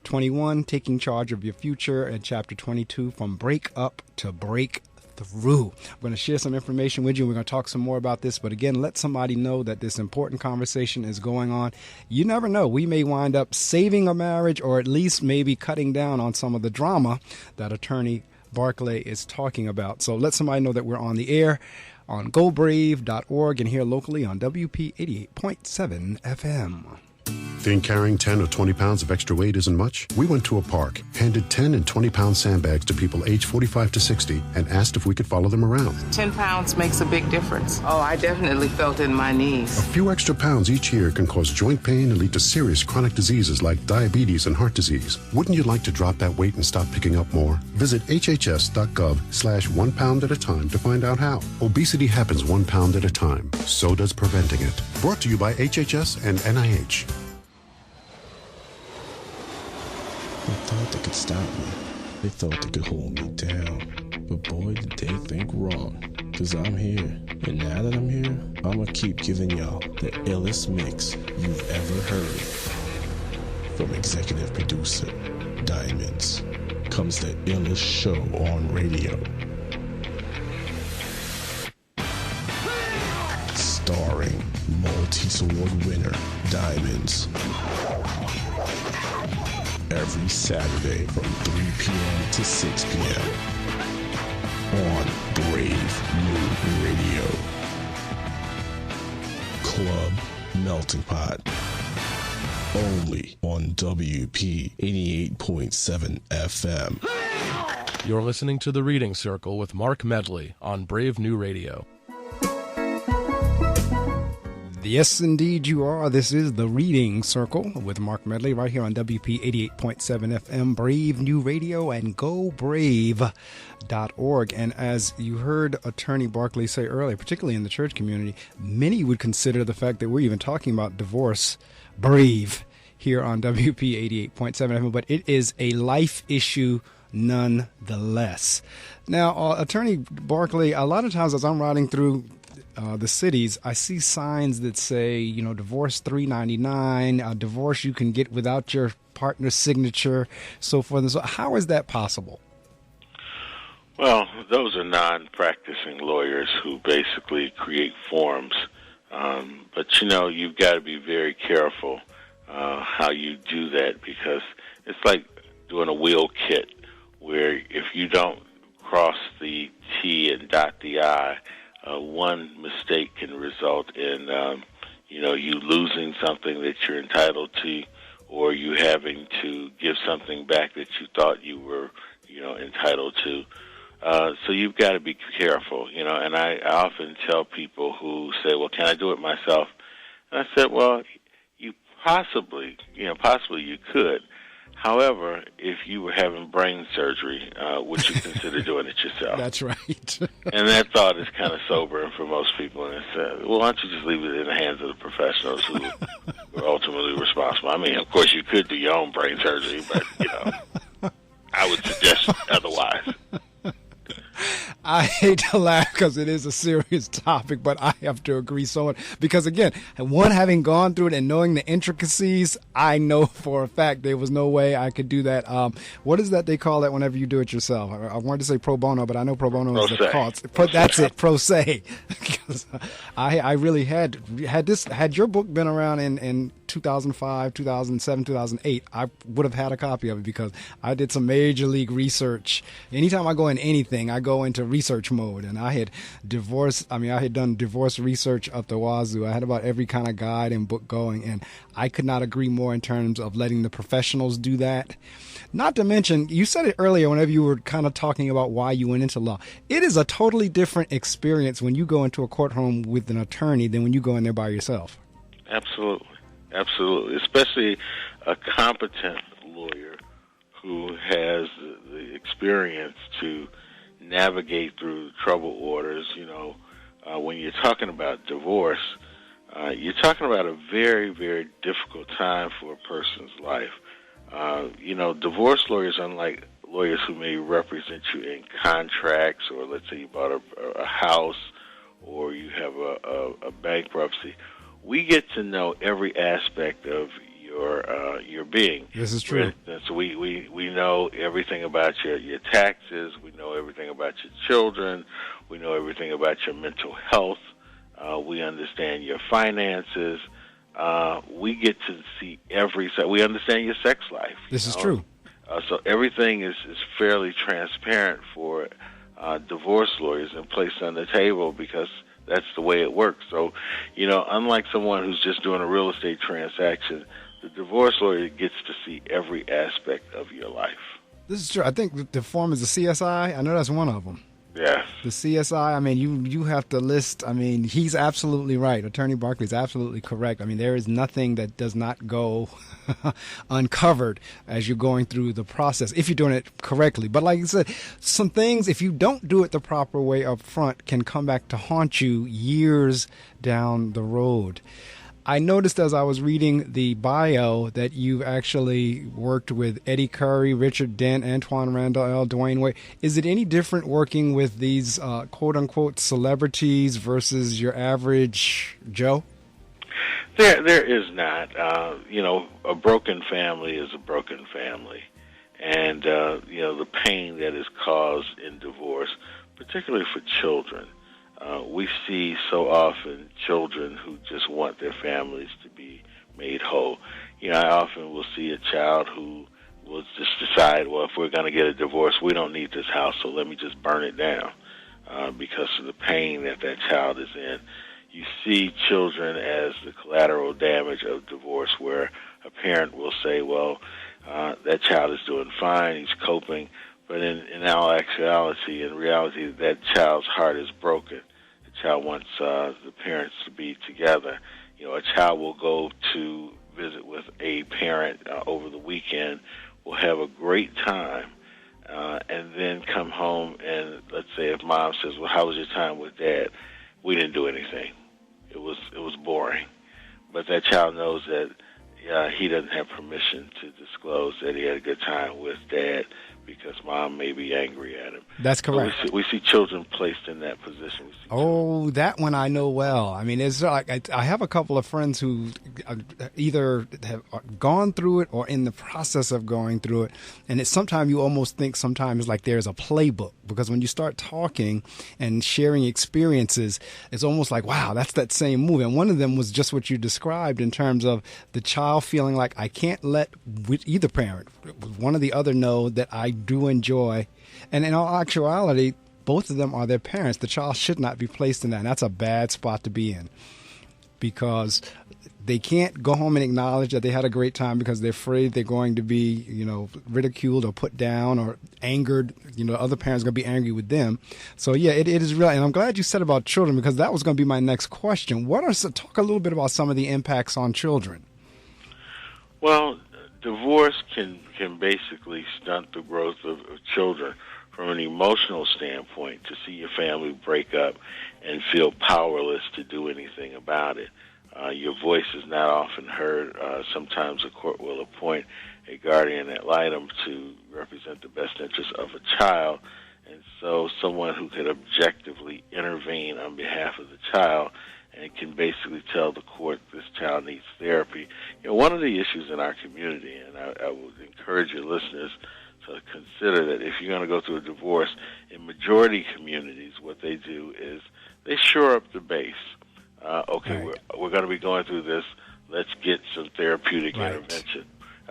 Speaker 1: 21, Taking Charge of Your Future, and Chapter 22, From Break Up to Break Through. I'm going to share some information with you. We're going to talk some more about this, but again, let somebody know that this important conversation is going on. You never know. We may wind up saving a marriage, or at least maybe cutting down on some of the drama that attorney Barclay is talking about. So let somebody know that we're on the air on gobrave.org and here locally on WP88.7 FM.
Speaker 9: Think carrying 10 or 20 pounds of extra weight isn't much? We went to a park, handed 10 and 20-pound sandbags to people aged 45 to 60, and asked if we could follow them around.
Speaker 10: 10 pounds makes a big difference. Oh, I definitely felt it in my knees.
Speaker 9: A few extra pounds each year can cause joint pain and lead to serious chronic diseases like diabetes and heart disease. Wouldn't you like to drop that weight and stop picking up more? Visit hhs.gov/1 pound at a time to find out how. Obesity happens 1 pound at a time. So does preventing it. Brought to you by HHS and NIH.
Speaker 11: They thought they could stop me. They thought they could hold me down. But boy, did they think wrong. Cause I'm here. And now that I'm here, I'ma keep giving y'all the illest mix you've ever heard. From executive producer Diamonds comes the illest show on radio. Starring multi-award winner Diamonds. Every Saturday from 3 p.m. to 6 p.m. on Brave New Radio. Club Melting Pot. Only on WP 88.7 FM.
Speaker 8: You're listening to The Reading Circle with Marc Medley on Brave New Radio.
Speaker 1: Yes, indeed you are. This is The Reading Circle with Marc Medley right here on WP 88.7 FM, Brave New Radio, and GoBrave.org. And as you heard Attorney Barclay say earlier, particularly in the church community, many would consider the fact that we're even talking about divorce brave here on WP 88.7 FM, but it is a life issue nonetheless. Now, Attorney Barclay, a lot of times as I'm riding through the cities, I see signs that say, divorce $3.99, divorce you can get without your partner's signature, so forth and so. How is that possible?
Speaker 2: Well, those are non-practicing lawyers who basically create forms. But, you've got to be very careful how you do that, because it's like doing a will kit where if you don't cross the T and dot the I, one mistake can result in, you losing something that you're entitled to, or you having to give something back that you thought you were, entitled to. So you've got to be careful, and I often tell people who say, well, can I do it myself? And I said, well, you possibly you could. However, if you were having brain surgery, would you consider doing it yourself?
Speaker 1: That's right.
Speaker 2: And that thought is kind of sobering for most people. And it's, well, why don't you just leave it in the hands of the professionals who are ultimately responsible? I mean, of course, you could do your own brain surgery, but, I would suggest otherwise.
Speaker 1: I hate to laugh because it is a serious topic, but I have to agree so much. Because, again, one, having gone through it and knowing the intricacies, I know for a fact there was no way I could do that. What is that they call that whenever you do it yourself? I wanted to say pro bono, but I know pro bono is the cost. That's it, pro se. Because I really had your book been around in 2005, 2007, 2008, I would have had a copy of it because I did some major league research. Anytime I go in anything, I go into research mode, and I had done divorce research up the wazoo. I had about every kind of guide and book going, and I could not agree more in terms of letting the professionals do that. Not to mention, you said it earlier whenever you were kind of talking about why you went into law. It is a totally different experience when you go into a courtroom with an attorney than when you go in there by yourself.
Speaker 2: Absolutely. Absolutely. Especially a competent lawyer who has the experience to navigate through trouble orders. When you're talking about divorce, you're talking about a very, very difficult time for a person's life. Divorce lawyers, unlike lawyers who may represent you in contracts, or let's say you bought a house or you have a bankruptcy, we get to know every aspect of your being.
Speaker 1: This is true.
Speaker 2: For instance, we know everything about your taxes. We know everything about your children. We know everything about your mental health. We understand your finances. We get to see every side. We understand your sex life.
Speaker 1: This is true.
Speaker 2: So everything is fairly transparent for divorce lawyers and placed on the table because that's the way it works. So, unlike someone who's just doing a real estate transaction, the divorce lawyer gets to see every aspect of your life.
Speaker 1: This is true. I think the form is the CSI. I know that's one of them.
Speaker 2: Yes.
Speaker 1: The CSI, I mean, you have to list, I mean, he's absolutely right. Attorney Barclay is absolutely correct. I mean, there is nothing that does not go uncovered as you're going through the process, if you're doing it correctly. But like I said, some things, if you don't do it the proper way up front, can come back to haunt you years down the road. I noticed as I was reading the bio that you've actually worked with Eddie Curry, Richard Dent, Antoine Randall, L. Dwayne Wade. Is it any different working with these quote-unquote celebrities versus your average Joe?
Speaker 2: There is not. A broken family is a broken family. And, the pain that is caused in divorce, particularly for children. We see so often children who just want their families to be made whole. I often will see a child who will just decide, well, if we're going to get a divorce, we don't need this house, so let me just burn it down because of the pain that child is in. You see children as the collateral damage of divorce where a parent will say, well, that child is doing fine, he's coping, but in all actuality, in reality, that child's heart is broken. The child wants the parents to be together. A child will go to visit with a parent over the weekend, will have a great time, and then come home and let's say if mom says, well, how was your time with dad? We didn't do anything. It was boring. But that child knows that he doesn't have permission to disclose that he had a good time with dad because mom may be angry at him.
Speaker 1: That's correct.
Speaker 2: So we see children placed in that position.
Speaker 1: Oh, that one I know well. I mean, it's like I have a couple of friends who either have gone through it or in the process of going through it. And it's sometimes you almost think sometimes like there's a playbook because when you start talking and sharing experiences, it's almost like, wow, that's that same movie. And one of them was just what you described in terms of the child feeling like I can't let either parent, one or the other, know that I do enjoy. And in all actuality, both of them are their parents. The child should not be placed in that. And that's a bad spot to be in because they can't go home and acknowledge that they had a great time because they're afraid they're going to be, ridiculed or put down or angered. Other parents are going to be angry with them. So, yeah, it is real. And I'm glad you said about children because that was going to be my next question. Talk a little bit about some of the impacts on children.
Speaker 2: Well, divorce can basically stunt the growth of children from an emotional standpoint to see your family break up and feel powerless to do anything about it. Your voice is not often heard. Sometimes a court will appoint a guardian ad litem to represent the best interest of a child, and so someone who could objectively intervene on behalf of the child and can basically tell the court this child needs therapy. One of the issues in our community, and I would encourage your listeners to consider that if you're going to go through a divorce, in majority communities, what they do is they shore up the base. Right. We're going to be going through this. Let's get some therapeutic intervention.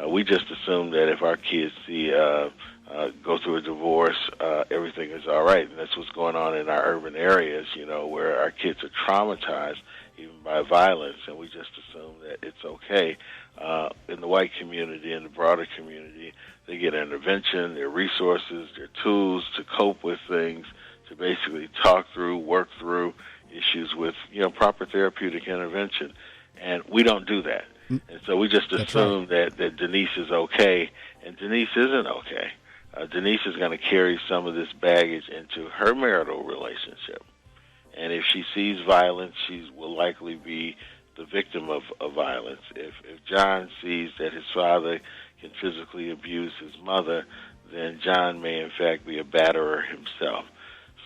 Speaker 2: We just assume that if our kids see go through a divorce, everything is all right. And that's what's going on in our urban areas, where our kids are traumatized even by violence, and we just assume that it's okay. In the white community, in the broader community, they get intervention, their resources, their tools to cope with things, to basically talk through, work through issues with, proper therapeutic intervention. And we don't do that. And so we just assume that Denise is okay, and Denise isn't okay. Denise is going to carry some of this baggage into her marital relationship. And if she sees violence, she will likely be the victim of violence. If John sees that his father can physically abuse his mother, then John may in fact be a batterer himself.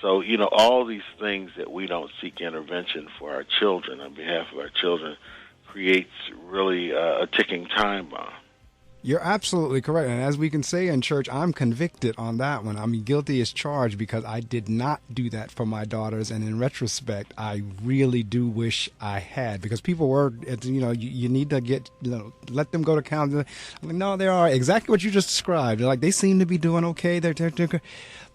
Speaker 2: So, all these things that we don't seek intervention for our children, on behalf of our children, creates really a ticking time bomb.
Speaker 1: You're absolutely correct. And as we can say in church, I'm convicted on that one. I mean, guilty as charged because I did not do that for my daughters. And in retrospect, I really do wish I had, because people were, you need to get, let them go to counseling. I'm like, no, they are exactly what you just described. They're like, they seem to be doing okay. They're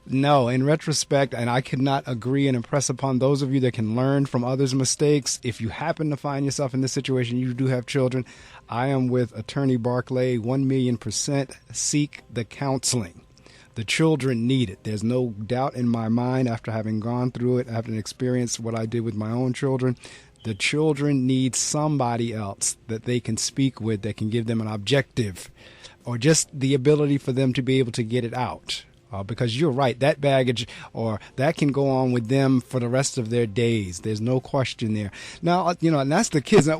Speaker 1: no, in retrospect, and I could not agree and impress upon those of you that can learn from others' mistakes. If you happen to find yourself in this situation, you do have children, I am with Attorney Barclay, 1,000,000%. Seek the counseling. The children need it. There's no doubt in my mind, after having gone through it, after experienced what I did with my own children, the children need somebody else that they can speak with, that can give them an objective or just the ability for them to be able to get it out. Because you're right, that baggage or that can go on with them for the rest of their days. There's no question there. Now, and that's the kids. Now,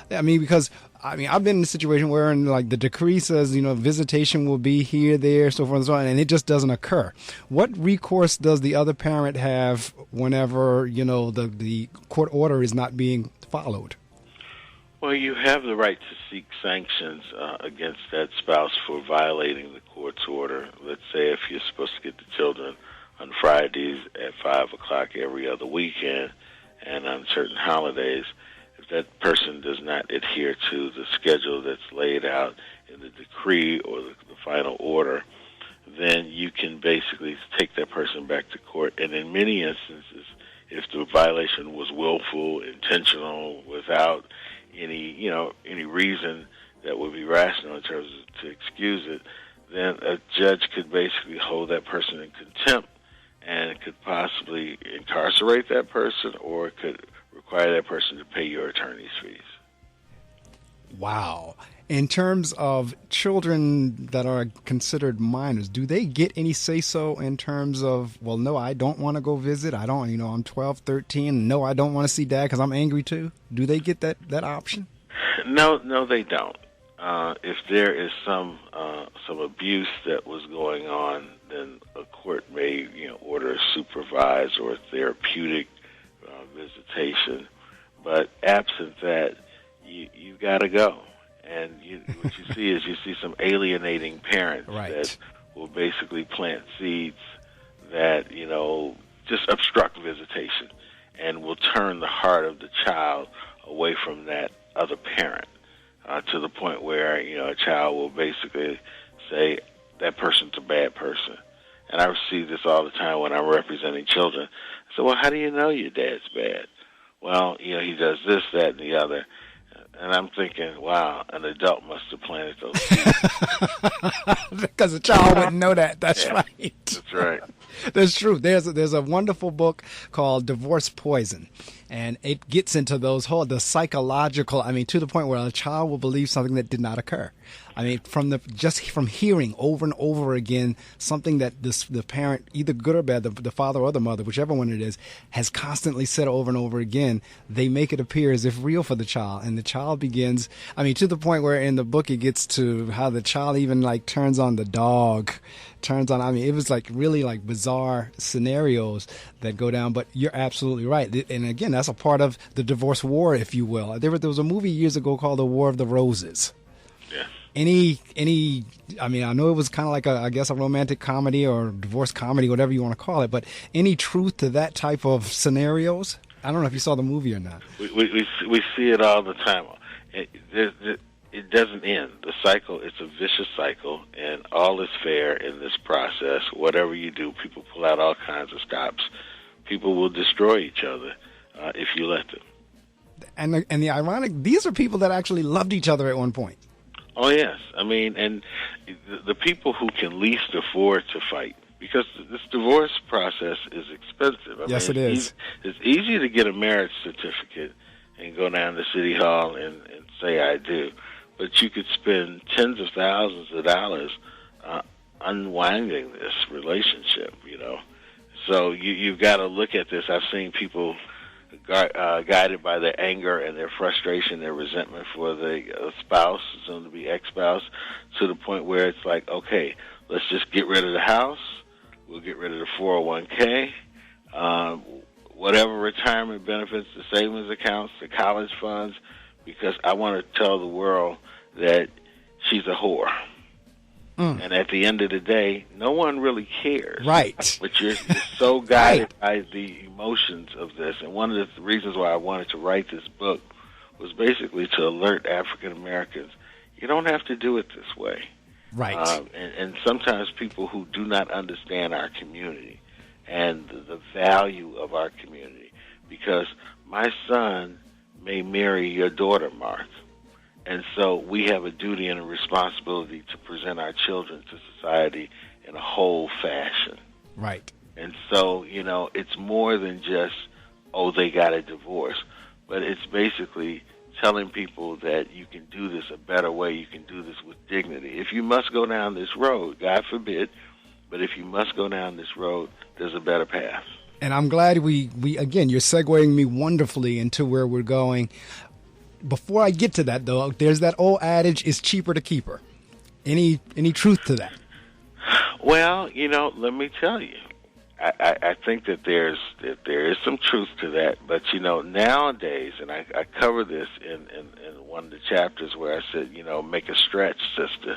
Speaker 1: because I've been in a situation where like the decree says, visitation will be here, there, so forth and so on, and it just doesn't occur. What recourse does the other parent have whenever, the court order is not being followed?
Speaker 2: Well, you have the right to seek sanctions against that spouse for violating the court's order. Let's say if you're supposed to get the children on Fridays at 5 o'clock every other weekend and on certain holidays, if that person does not adhere to the schedule that's laid out in the decree or the final order, then you can basically take that person back to court. And in many instances, if the violation was willful, intentional, without any reason that would be rational in terms of to excuse it, then a judge could basically hold that person in contempt and could possibly incarcerate that person, or it could require that person to pay your attorney's fees.
Speaker 1: Wow. In terms of children that are considered minors, do they get any say-so in terms of, well, no, I don't want to go visit. I don't, I'm 12, 13. No, I don't want to see Dad because I'm angry too. Do they get that option?
Speaker 2: No, they don't. If there is some abuse that was going on, then a court may, order a supervised or a therapeutic visitation. But absent that, you got to go. And what you see is some alienating parents that will basically plant seeds that, just obstruct visitation and will turn the heart of the child away from that other parent to the point where, a child will basically say that person's a bad person. And I see this all the time when I'm representing children. I say, well, how do you know your dad's bad? Well, he does this, that, and the other. And I'm thinking, wow, an adult must have planted those seeds.
Speaker 1: Because a child wouldn't know that. That's right.
Speaker 2: That's right.
Speaker 1: That's true. There's a wonderful book called Divorce Poison. And it gets into the psychological, to the point where a child will believe something that did not occur. From hearing over and over again something that the parent, either good or bad, the father or the mother, whichever one it is, has constantly said over and over again, they make it appear as if real for the child. And the child begins, to the point where in the book it gets to how the child even turns on the dog, it was really bizarre scenarios that go down. But you're absolutely right. And again, that's a part of the divorce war, if you will. There was a movie years ago called The War of the Roses.
Speaker 2: Yeah.
Speaker 1: I know it was kind of like a romantic comedy or divorce comedy, whatever you want to call it, but any truth to that type of scenarios? I don't know if you saw the movie or not.
Speaker 2: We see it all the time. It doesn't end. The cycle, it's a vicious cycle, and all is fair in this process. Whatever you do, people pull out all kinds of stops. People will destroy each other if you let them.
Speaker 1: And the ironic, these are people that actually loved each other at one point.
Speaker 2: Oh, yes. And the people who can least afford to fight, because this divorce process is expensive.
Speaker 1: Yes, it is.
Speaker 2: It's easy to get a marriage certificate and go down to City Hall and say, I do. But you could spend tens of thousands of dollars unwinding this relationship, So you've got to look at this. I've seen people guided by their anger and their frustration, their resentment for the spouse, soon-to-be ex-spouse, to the point where it's like, okay, let's just get rid of the house. We'll get rid of the 401k, whatever retirement benefits, the savings accounts, the college funds, because I want to tell the world that she's a whore. And at the end of the day, no one really cares.
Speaker 1: Right.
Speaker 2: But you're so guided by the emotions of this. And one of the reasons why I wanted to write this book was basically to alert African Americans, you don't have to do it this way.
Speaker 1: Right.
Speaker 2: And sometimes people who do not understand our community and the value of our community, because my son may marry your daughter, Mark. And so we have a duty and a responsibility to present our children to society in a whole fashion.
Speaker 1: Right.
Speaker 2: And so, you know, it's more than just, oh, they got a divorce. But it's basically telling people that you can do this a better way, you can do this with dignity. If you must go down this road, God forbid, but if you must go down this road, there's a better path.
Speaker 1: And I'm glad we again, you're segueing me wonderfully into where we're going. Before I get to that, though, there's that old adage, it's cheaper to keep her. Any truth to that?
Speaker 2: Well, you know, let me tell you, I think that there is some truth to that. But, you know, nowadays, and I cover this in one of the chapters where I said, you know, make a stretch, sister,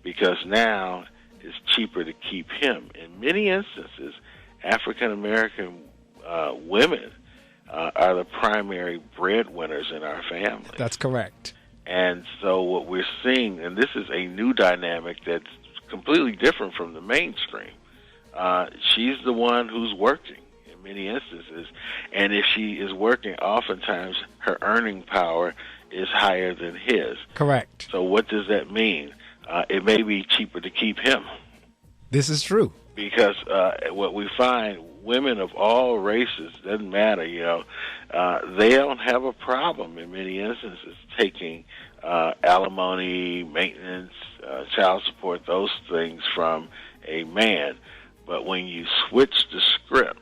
Speaker 2: because now it's cheaper to keep him. In many instances, African-American women are the primary breadwinners in our family.
Speaker 1: That's correct.
Speaker 2: And so what we're seeing, and this is a new dynamic that's completely different from the mainstream. She's the one who's working in many instances, and if she is working, oftentimes her earning power is higher than his.
Speaker 1: Correct.
Speaker 2: So what does that mean? It may be cheaper to keep him.
Speaker 1: This is true.
Speaker 2: Because what we find, women of all races, doesn't matter, you know, they don't have a problem in many instances taking alimony, maintenance, child support, those things from a man. But when you switch the script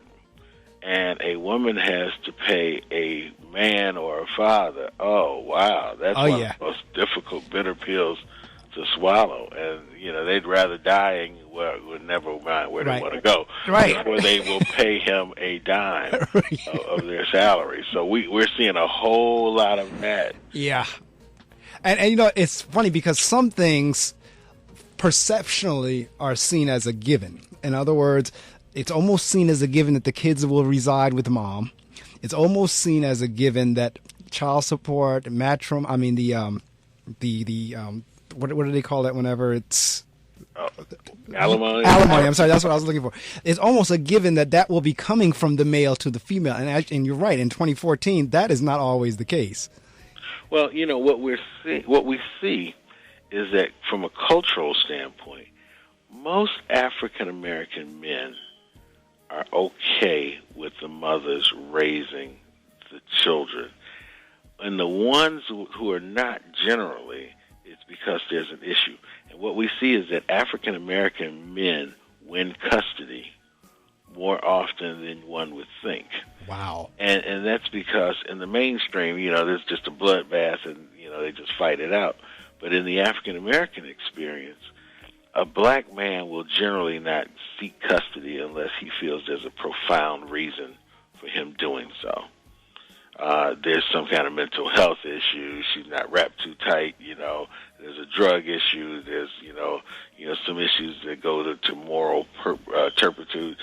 Speaker 2: and a woman has to pay a man or a father, oh, wow, that's one of the most difficult, bitter pills to swallow. And, you know, they'd rather die and would never mind where they want to go.
Speaker 1: Right.
Speaker 2: Before they will pay him a dime of their salary. So we're seeing a whole lot of that.
Speaker 1: Yeah. And, you know, it's funny because some things perceptionally are seen as a given. In other words, it's almost seen as a given that the kids will reside with mom. It's almost seen as a given that child support, what do they call that whenever it's
Speaker 2: alimony?
Speaker 1: Alimony. I'm sorry, that's what I was looking for. It's almost a given that will be coming from the male to the female. And you're right. In 2014, that is not always the case.
Speaker 2: Well, you know what we see is that from a cultural standpoint, most African American men are okay with the mothers raising the children, and the ones who are not generally, it's because there's an issue. And what we see is that African American men win custody more often than one would think.
Speaker 1: Wow.
Speaker 2: And that's because in the mainstream, you know, there's just a bloodbath and, you know, they just fight it out. But in the African American experience, a black man will generally not seek custody unless he feels there's a profound reason for him doing so. There's some kind of mental health issue. She's not wrapped too tight. You know, there's a drug issue. There's, you know, some issues that go to moral turpitude.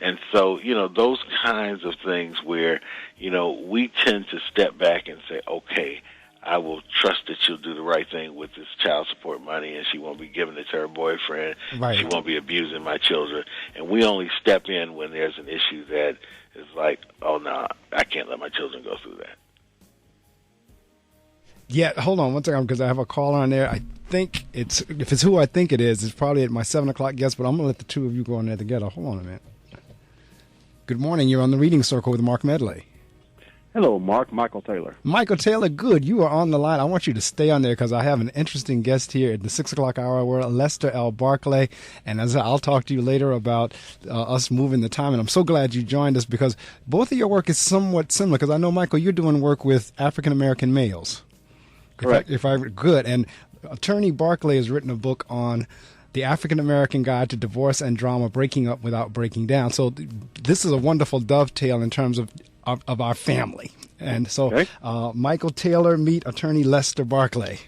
Speaker 2: And so, you know, those kinds of things where, you know, we tend to step back and say, okay, I will trust that she'll do the right thing with this child support money, and she won't be giving it to her boyfriend.
Speaker 1: Right.
Speaker 2: She won't be abusing my children. And we only step in when there's an issue that is like, oh, no, I can't let my children go through that.
Speaker 1: Yeah, hold on one second, because I have a caller on there. I think if it's who I think it is, it's probably at my 7 o'clock guest, but I'm going to let the two of you go on there together. Hold on a minute. Good morning. You're on the Reading Circle with Marc Medley.
Speaker 12: Hello, Mark. Michael Taylor.
Speaker 1: Michael Taylor, good. You are on the line. I want you to stay on there because I have an interesting guest here at the 6 o'clock hour. We're Lester L. Barclay, and I'll talk to you later about us moving the time. And I'm so glad you joined us because both of your work is somewhat similar. Because I know, Michael, you're doing work with African American males.
Speaker 12: Correct.
Speaker 1: Good. And Attorney Barclay has written a book on the African American Guide to Divorce and Drama: Breaking Up Without Breaking Down. So this is a wonderful dovetail in terms of our family. And so, okay. Michael Taylor, meet Attorney Lester Barclay.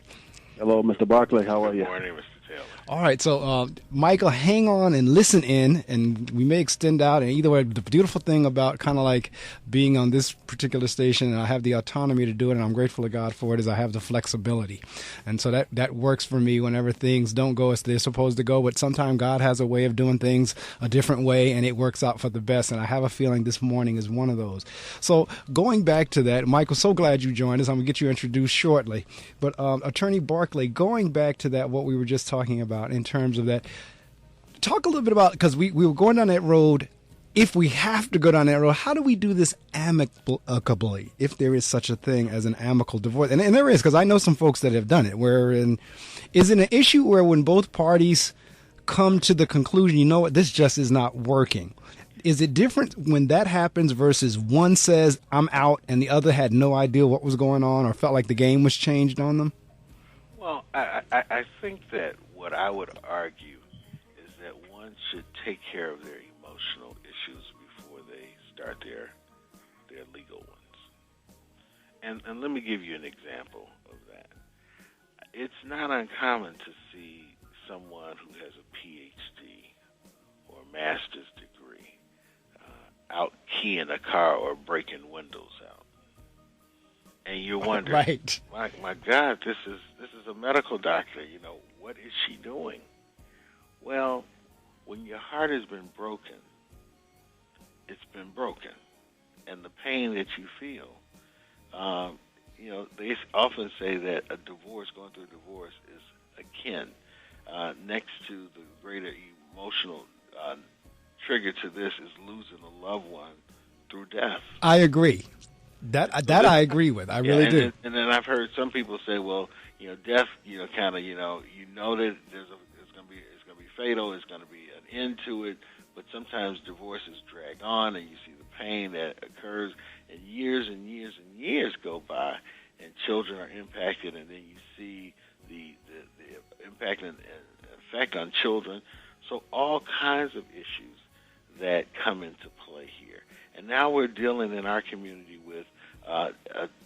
Speaker 12: Hello, Mr. Barclay. How are you?
Speaker 2: Good morning, Mr. Taylor.
Speaker 1: All right, so Michael, hang on and listen in, and we may extend out. And either way, the beautiful thing about kind of like being on this particular station, and I have the autonomy to do it, and I'm grateful to God for it, is I have the flexibility. And so that works for me whenever things don't go as they're supposed to go. But sometimes God has a way of doing things a different way, and it works out for the best. And I have a feeling this morning is one of those. So going back to that, Michael, so glad you joined us. I'm going to get you introduced shortly. But Attorney Barclay, going back to that, what we were just talking about in terms of that, talk a little bit about, because we were going down that road. If we have to go down that road, how do we do this amicably, if there is such a thing as an amicable divorce? And there is, because I know some folks that have done it. Is it an issue where when both parties come to the conclusion, you know what, this just is not working? Is it different when that happens versus one says, I'm out, and the other had no idea what was going on or felt like the game was changed on them?
Speaker 2: Well, I think that what I would argue is that one should take care of their emotional issues before they start their legal ones. And let me give you an example of that. It's not uncommon to see someone who has a PhD or a master's degree out keying a car or breaking windows out. And you're wondering,
Speaker 1: right.
Speaker 2: my God, this is a medical doctor. You know, what is she doing? Well, when your heart has been broken, it's been broken, and the pain that you feel, they often say that going through a divorce is akin, next to the greater emotional trigger to this is losing a loved one through death.
Speaker 1: I agree. That I agree with. I really do.
Speaker 2: And then I've heard some people say, well, death, kind of, that it's going to be fatal. It's going to be an end to it. But sometimes divorces drag on, and you see the pain that occurs, and years and years and years go by, and children are impacted, and then you see the impact and effect on children. So all kinds of issues that come into play here. And now we're dealing in our community with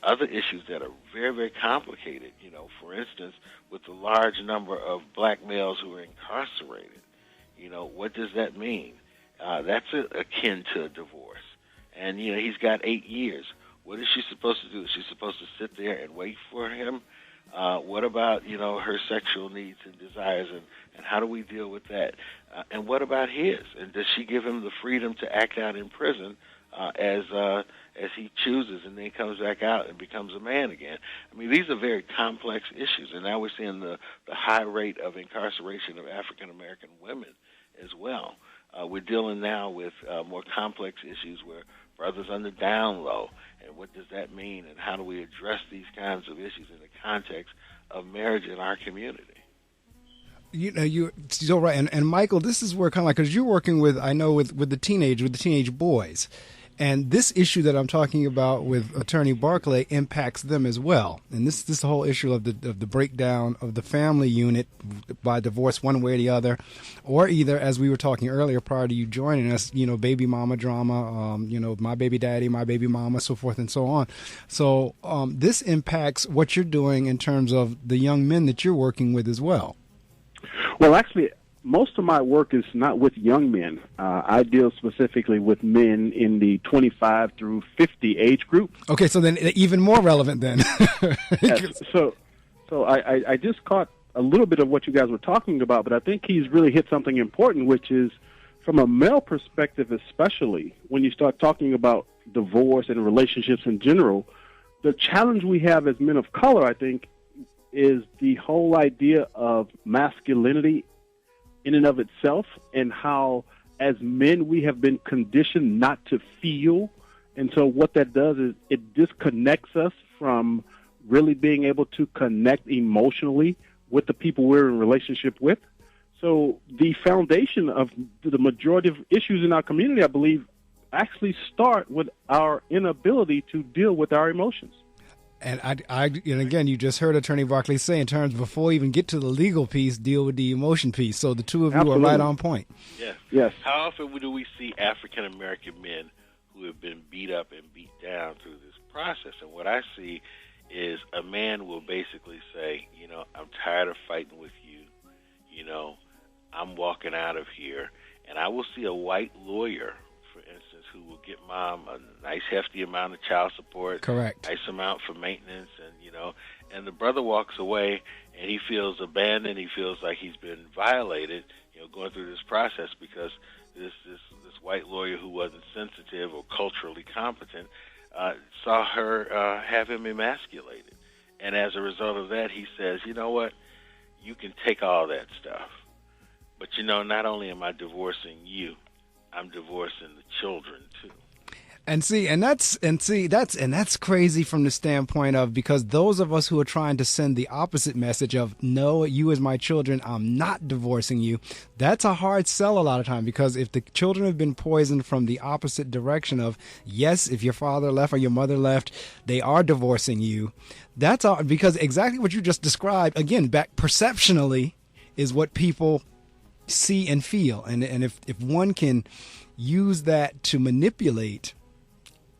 Speaker 2: other issues that are very, very complicated. For instance, with the large number of black males who are incarcerated, what does that mean? That's akin to a divorce. And, he's got 8 years. What is she supposed to do? Is she supposed to sit there and wait for him? What about, her sexual needs and desires, and how do we deal with that? And what about his? And does she give him the freedom to act out in prison as he chooses, and then comes back out and becomes a man again? I mean, these are very complex issues, and now we're seeing the high rate of incarceration of African-American women as well. We're dealing now with more complex issues where brothers on the down low, and what does that mean, and how do we address these kinds of issues in the context of marriage in our community?
Speaker 1: You're so right. And Michael, this is where kind of like, because you're working with the teenage boys. And this issue that I'm talking about with Attorney Barclay impacts them as well. And this whole issue of the breakdown of the family unit by divorce one way or the other, or either, as we were talking earlier prior to you joining us, baby mama drama, my baby daddy, my baby mama, so forth and so on. So this impacts what you're doing in terms of the young men that you're working with as well.
Speaker 12: Well, actually, most of my work is not with young men. I deal specifically with men in the 25 through 50 age group.
Speaker 1: Okay, so then even more relevant then.
Speaker 12: Yes. So I just caught a little bit of what you guys were talking about, but I think he's really hit something important, which is from a male perspective, especially when you start talking about divorce and relationships in general, the challenge we have as men of color, I think, is the whole idea of masculinity in and of itself, and how as men we have been conditioned not to feel. And so what that does is it disconnects us from really being able to connect emotionally with the people we're in relationship with. So the foundation of the majority of issues in our community, I believe, actually start with our inability to deal with our emotions.
Speaker 1: And and again, you just heard Attorney Barclay say in terms before we even get to the legal piece, deal with the emotion piece. So the two of you
Speaker 12: Absolutely.
Speaker 1: are right on point.
Speaker 12: Yes.
Speaker 2: How often do we see African American men who have been beat up and beat down through this process? And what I see is a man will basically say, I'm tired of fighting with you. I'm walking out of here, and I will see a white lawyer, for instance, who will get Mom a nice hefty amount of child support,
Speaker 1: correct,
Speaker 2: nice amount for maintenance, and the brother walks away, and he feels abandoned. He feels like he's been violated, going through this process because this white lawyer who wasn't sensitive or culturally competent saw her have him emasculated. And as a result of that, he says, you know what, you can take all that stuff. But, not only am I divorcing you, I'm divorcing the children, too.
Speaker 1: And that's crazy from the standpoint of, because those of us who are trying to send the opposite message of, no, you as my children, I'm not divorcing you, that's a hard sell a lot of time, because if the children have been poisoned from the opposite direction of, yes, if your father left or your mother left, they are divorcing you. That's all, because exactly what you just described, again, back perceptionally, is what people see and feel. And if one can use that to manipulate,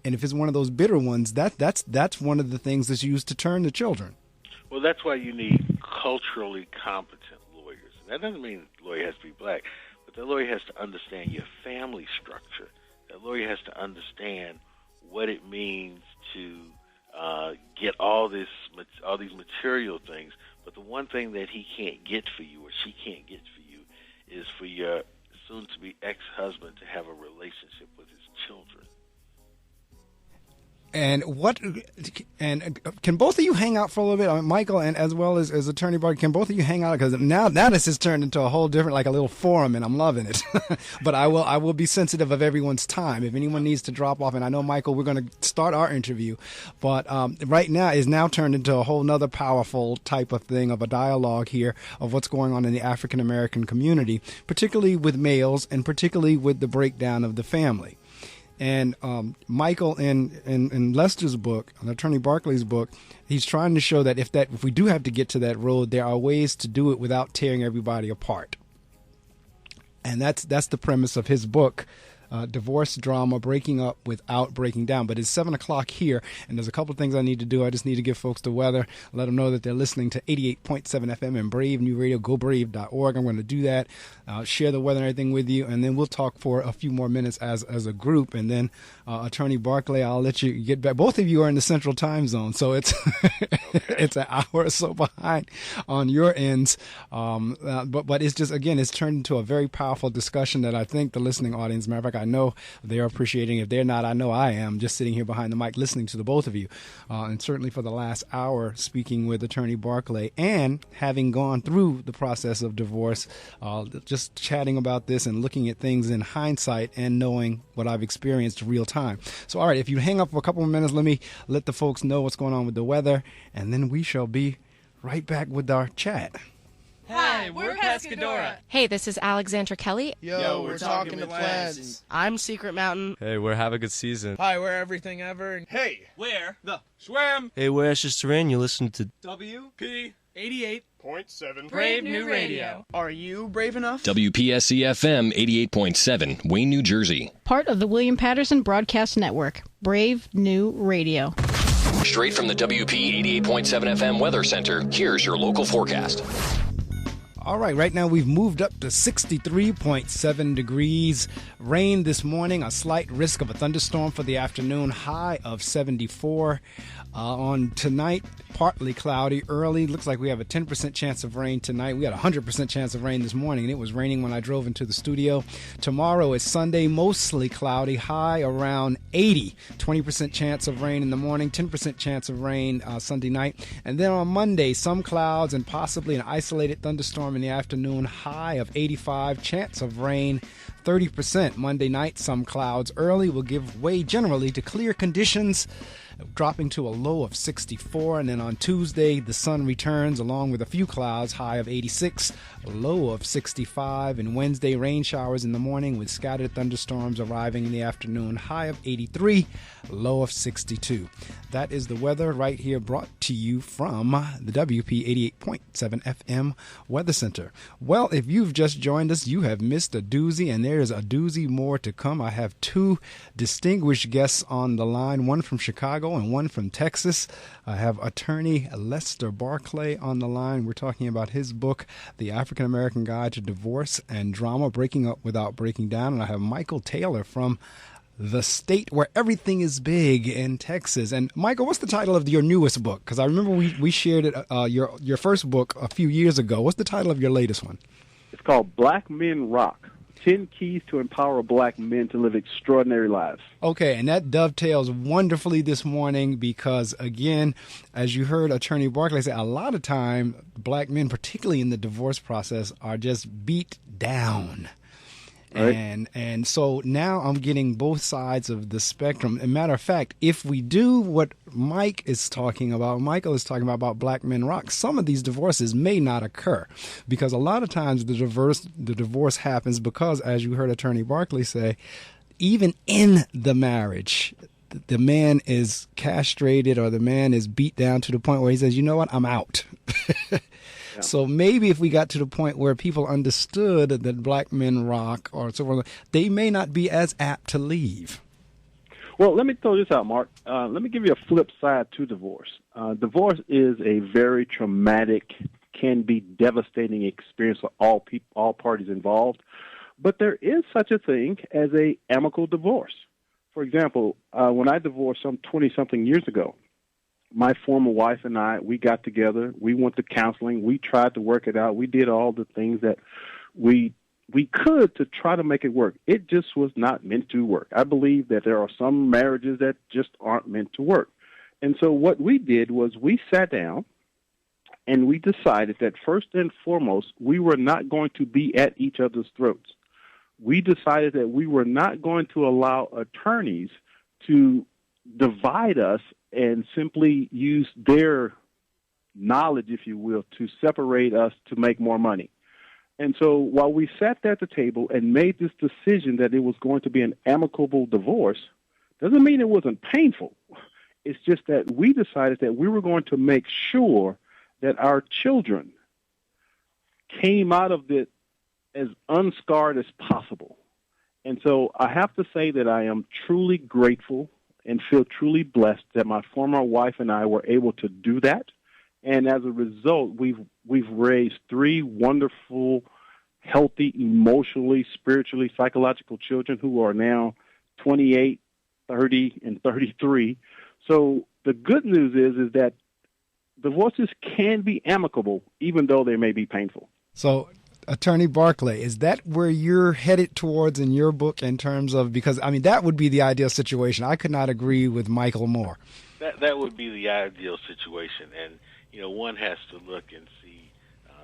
Speaker 1: and if it's one of those bitter ones, that's one of the things that's used to turn the children.
Speaker 2: Well, that's why you need culturally competent lawyers. And that doesn't mean the lawyer has to be black, but the lawyer has to understand your family structure. The lawyer has to understand what it means to get all these material things. But the one thing that he can't get for you, or she can't get for you, is for your soon-to-be ex-husband to have a relationship with his children.
Speaker 1: And can both of you hang out for a little bit, Michael, and as well as Attorney Barclay? Can both of you hang out? Because now this has turned into a whole different, like a little forum, and I'm loving it. But I will be sensitive of everyone's time. If anyone needs to drop off, and I know, Michael, we're going to start our interview, but right now is now turned into a whole nother powerful type of thing, of a dialogue here of what's going on in the African American community, particularly with males and particularly with the breakdown of the family. And Michael, in Lester's book, in Attorney Barclay's book, he's trying to show that if we do have to get to that road, there are ways to do it without tearing everybody apart. And that's the premise of his book, Divorce Drama, Breaking Up Without Breaking Down. But it's 7 o'clock here, and there's a couple of things I need to do. I just need to give folks the weather, let them know that they're listening to 88.7 FM and Brave New Radio, gobrave.org. I'm going to do that, share the weather and everything with you, and then we'll talk for a few more minutes as a group. And then Attorney Barclay, I'll let you get back. Both of you are in the Central Time Zone, so it's it's an hour or so behind on your ends. But it's just, again, it's turned into a very powerful discussion that I think the listening audience, matter of fact, I know they're appreciating. If they're not, I know I am, just sitting here behind the mic listening to the both of you. And certainly for the last hour, speaking with Attorney Barclay and having gone through the process of divorce, just chatting about this and looking at things in hindsight and knowing what I've experienced real time. So, all right, if you hang up for a couple of minutes, let me let the folks know what's going on with the weather, and then we shall be right back with our chat.
Speaker 13: Hi, we're Pescadora.
Speaker 14: Hey, this is Alexandra Kelly.
Speaker 13: Yo, we're talking to plants.
Speaker 14: I'm Secret Mountain.
Speaker 15: Hey, we're Have a Good Season.
Speaker 13: Hi, we're Everything Ever.
Speaker 16: Hey, we're the Swim.
Speaker 15: Hey, we're Ashes Terrain. You listen to
Speaker 16: WP88.7
Speaker 13: Brave New Radio. Are you brave enough?
Speaker 17: WPSC FM 88.7, Wayne, New Jersey.
Speaker 18: Part of the William Patterson Broadcast Network. Brave New Radio.
Speaker 17: Straight from the WP88.7 FM Weather Center, here's your local forecast.
Speaker 1: All right now we've moved up to 63.7 degrees. Rain this morning, a slight risk of a thunderstorm for the afternoon, high of 74. On tonight, partly cloudy early. Looks like we have a 10% chance of rain tonight. We had a 100% chance of rain this morning, and it was raining when I drove into the studio. Tomorrow is Sunday, mostly cloudy, high around 80. 20% chance of rain in the morning, 10% chance of rain Sunday night. And then on Monday, some clouds and possibly an isolated thunderstorm in the afternoon, high of 85. Chance of rain 30%. Monday night, some clouds early will give way generally to clear conditions, dropping to a low of 64. And then on Tuesday, the sun returns along with a few clouds, high of 86, low of 65. And Wednesday, rain showers in the morning with scattered thunderstorms arriving in the afternoon, high of 83, low of 62. That is the weather right here, brought to you from the WP 88.7 FM Weather Center. Well, if you've just joined us, you have missed a doozy, and there is a doozy more to come. I have two distinguished guests on the line, one from Chicago Chicago and one from Texas. I have attorney Lester Barclay on the line. We're talking about his book, The African American Guide to Divorce and Drama, Breaking Up Without Breaking Down. And I have Michael Taylor from the state where everything is big in Texas. And Michael, what's the title of your newest book? Because I remember we shared it, your first book a few years ago. What's the title of your latest one?
Speaker 12: It's called Black Men Rock, 10 Keys to Empower Black Men to Live Extraordinary Lives.
Speaker 1: Okay, and that dovetails wonderfully this morning because, again, as you heard Attorney Barclay say, a lot of time black men, particularly in the divorce process, are just beat down. Right. And so now I'm getting both sides of the spectrum. As a matter of fact, if we do what Michael is talking about black men rock, some of these divorces may not occur because a lot of times the divorce happens because, as you heard Attorney Barclay say, even in the marriage, the man is castrated or the man is beat down to the point where he says, you know what, I'm out. Yeah. So maybe if we got to the point where people understood that black men rock or so forth, they may not be as apt to leave.
Speaker 12: Well, let me throw this out, Mark. Let me give you a flip side to divorce. Divorce is a very traumatic, can be devastating experience for all parties involved. But there is such a thing as a amicable divorce. For example, when I divorced some 20-something years ago, my former wife and I, we got together. We went to counseling. We tried to work it out. We did all the things that we could to try to make it work. It just was not meant to work. I believe that there are some marriages that just aren't meant to work. And so what we did was we sat down and we decided that first and foremost, we were not going to be at each other's throats. We decided that we were not going to allow attorneys to divide us and simply use their knowledge, if you will, to separate us to make more money. And so while we sat there at the table and made this decision that it was going to be an amicable divorce, doesn't mean it wasn't painful. It's just that we decided that we were going to make sure that our children came out of it as unscarred as possible. And so I have to say that I am truly grateful and feel truly blessed that my former wife and I were able to do that. And as a result, we've raised 3 wonderful, healthy, emotionally, spiritually, psychological children who are now 28, 30, and 33. So the good news is that divorces can be amicable, even though they may be painful.
Speaker 1: So, Attorney Barclay, is that where you're headed towards in your book in terms of, because, I mean, that would be the ideal situation. I could not agree with Michael more.
Speaker 2: That would be the ideal situation. And, you know, one has to look and see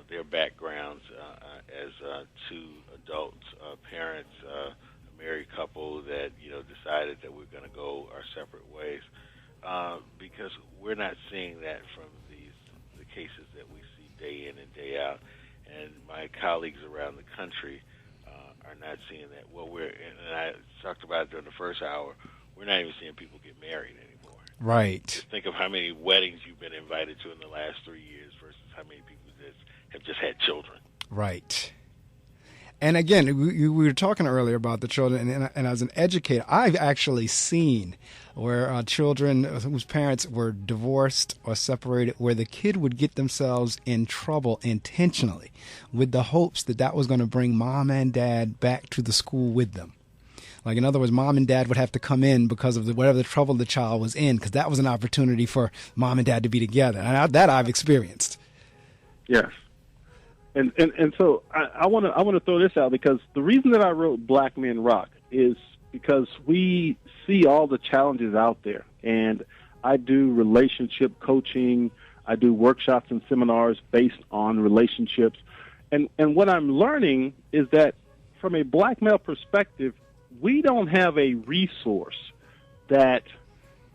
Speaker 2: their backgrounds as 2 adults, parents, a married couple that, you know, decided that we're going to go our separate ways. Because we're not seeing that from the cases that we see day in and day out. And my colleagues around the country are not seeing that. Well, and I talked about it during the first hour, we're not even seeing people get married anymore.
Speaker 1: Right.
Speaker 2: Just think of how many weddings you've been invited to in the last 3 years versus how many people have just had children.
Speaker 1: Right. And again, we were talking earlier about the children, and as an educator, I've actually seen where children whose parents were divorced or separated, where the kid would get themselves in trouble intentionally with the hopes that was going to bring mom and dad back to the school with them. Like, in other words, mom and dad would have to come in because of whatever the trouble the child was in, because that was an opportunity for mom and dad to be together. And that I've experienced.
Speaker 12: Yes. And so I want to throw this out, because the reason that I wrote Black Men Rock is because we see all the challenges out there. And I do relationship coaching. I do workshops and seminars based on relationships. And what I'm learning is that from a black male perspective, we don't have a resource that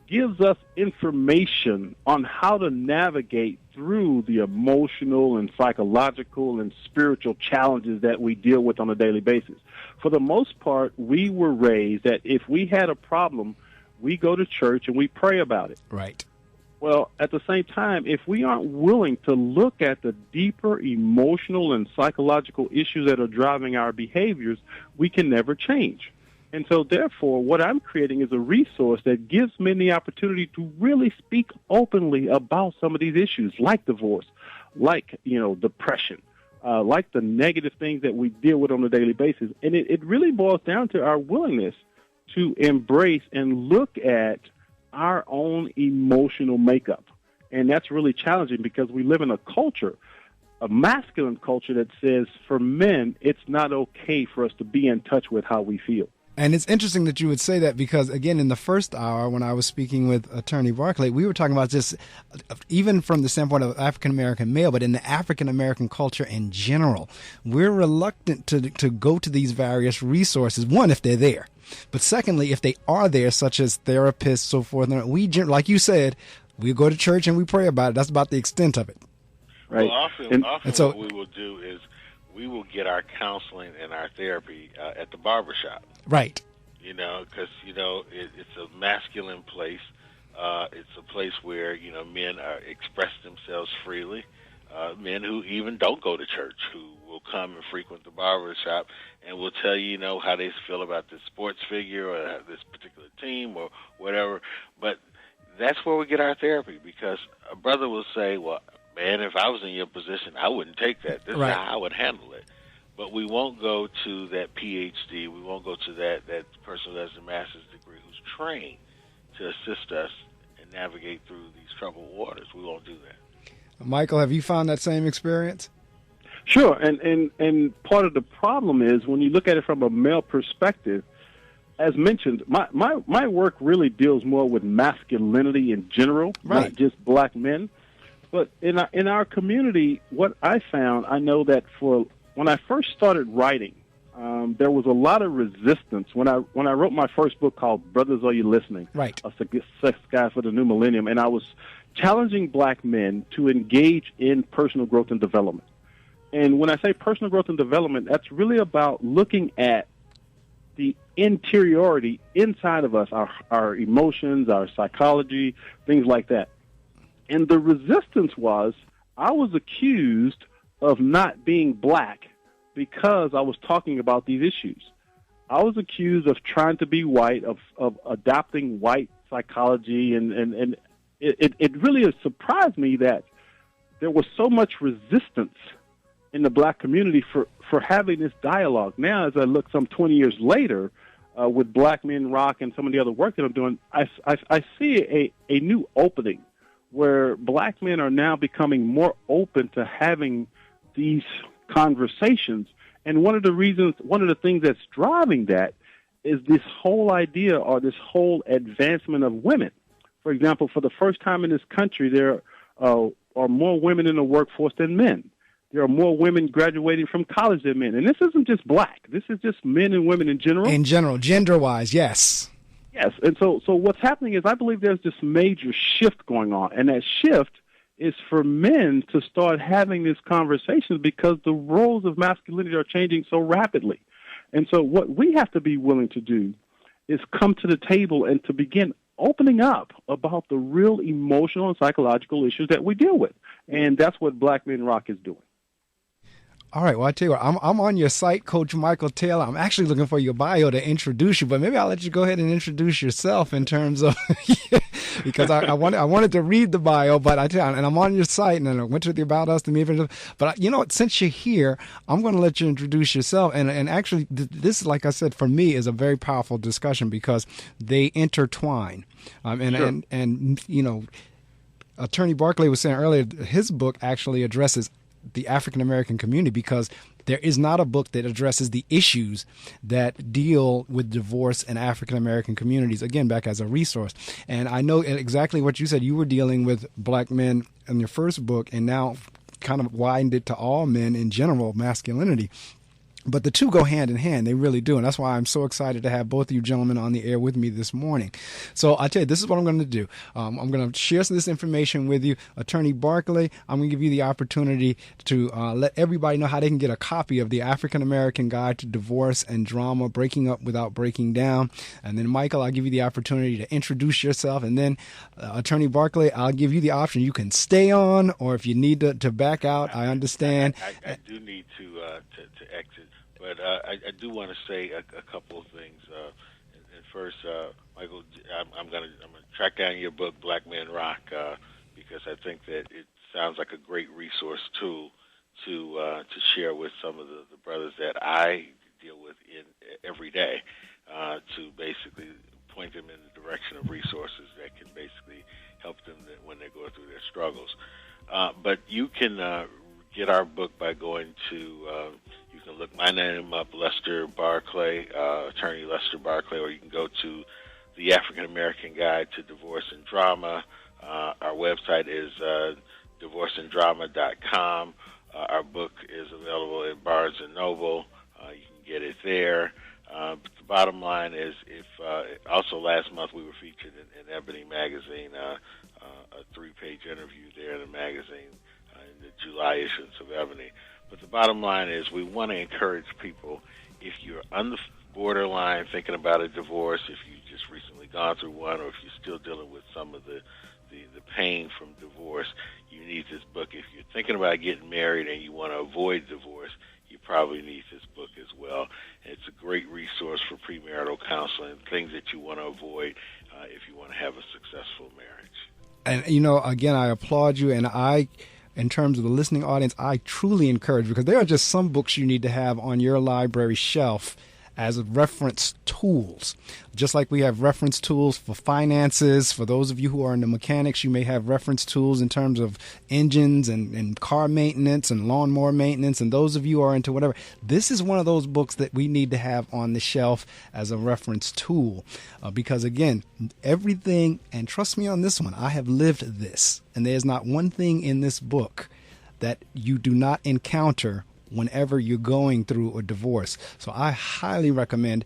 Speaker 12: gives us information on how to navigate through the emotional and psychological and spiritual challenges that we deal with on a daily basis. For the most part, we were raised that if we had a problem, we go to church and we pray about it.
Speaker 1: Right.
Speaker 12: Well, at the same time, if we aren't willing to look at the deeper emotional and psychological issues that are driving our behaviors, we can never change. And so, therefore, what I'm creating is a resource that gives men the opportunity to really speak openly about some of these issues, like divorce, like, depression, like the negative things that we deal with on a daily basis. And it really boils down to our willingness to embrace and look at our own emotional makeup. And that's really challenging because we live in a culture, a masculine culture, that says for men, it's not okay for us to be in touch with how we feel.
Speaker 1: And it's interesting that you would say that because, again, in the first hour when I was speaking with Attorney Barclay, we were talking about just even from the standpoint of African-American male, but in the African-American culture in general, we're reluctant to go to these various resources, one, if they're there. But secondly, if they are there, such as therapists, so forth, we, like you said, we go to church and we pray about it. That's about the extent of it.
Speaker 12: Right.
Speaker 2: Well, often
Speaker 1: so,
Speaker 2: what we will do is we will get our counseling and our therapy at the barbershop.
Speaker 1: Right.
Speaker 2: Because, it's a masculine place. It's a place where, men express themselves freely. Men who even don't go to church, who will come and frequent the barbershop and will tell you, how they feel about this sports figure or this particular team or whatever. But that's where we get our therapy, because a brother will say, well, man, if I was in your position, I wouldn't take that. This is how I would handle it. But we won't go to that PhD. We won't go to that person who has a master's degree who's trained to assist us and navigate through these troubled waters. We won't do that.
Speaker 1: Michael, have you found that same experience?
Speaker 12: Sure. And part of the problem is when you look at it from a male perspective, as mentioned, my work really deals more with masculinity in general, not just black men. But in our community, what I found, I know that when I first started writing, there was a lot of resistance. When I wrote my first book called Brothers, Are You Listening?
Speaker 1: Right.
Speaker 12: A Success Guide for the New Millennium. And I was challenging black men to engage in personal growth and development. And when I say personal growth and development, that's really about looking at the interiority inside of us, our emotions, our psychology, things like that. And the resistance was I was accused of not being black because I was talking about these issues. I was accused of trying to be white, of adopting white psychology, and it really surprised me that there was so much resistance in the black community for having this dialogue. Now, as I look some 20 years later, with Black Men Rock and some of the other work that I'm doing, I see a new opening where black men are now becoming more open to having these conversations. And one of the things that's driving that is this whole idea or this whole advancement of women. For example, for the first time in this country, there are more women in the workforce than men. There are more women graduating from college than men. And this isn't just black. This is just men and women in general.
Speaker 1: In general, gender-wise, yes.
Speaker 12: Yes, and so what's happening is I believe there's this major shift going on, and that shift is for men to start having these conversations because the roles of masculinity are changing so rapidly. And so what we have to be willing to do is come to the table and to begin opening up about the real emotional and psychological issues that we deal with. And that's what Black Men Rock is doing.
Speaker 1: All right. Well, I tell you what, I'm on your site, Coach Michael Taylor. I'm actually looking for your bio to introduce you, but maybe I'll let you go ahead and introduce yourself in terms of because I wanted to read the bio, but I tell you, and I'm on your site, and I went to the About Us, but you know what? Since you're here, I'm going to let you introduce yourself, and actually, this, like I said, for me is a very powerful discussion because they intertwine, and you know, Attorney Barclay was saying earlier, his book actually addresses the African-American community because there is not a book that addresses the issues that deal with divorce in African-American communities, again, back as a resource. And I know exactly what you said. You were dealing with black men in your first book and now kind of widened it to all men in general, masculinity. But the two go hand in hand. They really do. And that's why I'm so excited to have both of you gentlemen on the air with me this morning. So I tell you, this is what I'm going to do. I'm going to share this information with you. Attorney Barclay, I'm going to give you the opportunity to let everybody know how they can get a copy of the African American Guide to Divorce and Drama, Breaking Up Without Breaking Down. And then, Michael, I'll give you the opportunity to introduce yourself. And then, Attorney Barclay, I'll give you the option. You can stay on, or if you need to back out, I understand.
Speaker 2: I do need to exit. But I do want to say a couple of things. And first, Michael, I'm going to track down your book, Black Men Rock, because I think that it sounds like a great resource tool to share with some of the brothers that I deal with every day, to basically point them in the direction of resources that can basically help them when they go through their struggles. But you can get our book by going to, you can look my name up, Lester Barclay, attorney Lester Barclay, or you can go to the African American Guide to Divorce and Drama. Our website is divorceanddrama.com. Our book is available at Barnes & Noble. You can get it there. But the bottom line is, also last month we were featured in Ebony Magazine, a 3-page interview there in the magazine, in the July issuance of Ebony. But the bottom line is, we want to encourage people, if you're on the borderline thinking about a divorce, if you've just recently gone through one, or if you're still dealing with some of the pain from divorce, you need this book. If you're thinking about getting married and you want to avoid divorce, you probably need this book as well. And it's a great resource for premarital counseling, things that you want to avoid if you want to have a successful marriage.
Speaker 1: And, again, I applaud you, and in terms of the listening audience, I truly encourage, because there are just some books you need to have on your library shelf as reference tools. Just like we have reference tools for finances. For those of you who are into mechanics, you may have reference tools in terms of engines and car maintenance and lawnmower maintenance. And those of you who are into whatever, this is one of those books that we need to have on the shelf as a reference tool. Because again, everything, and trust me on this one, I have lived this. And there's not one thing in this book that you do not encounter whenever you're going through a divorce. So I highly recommend,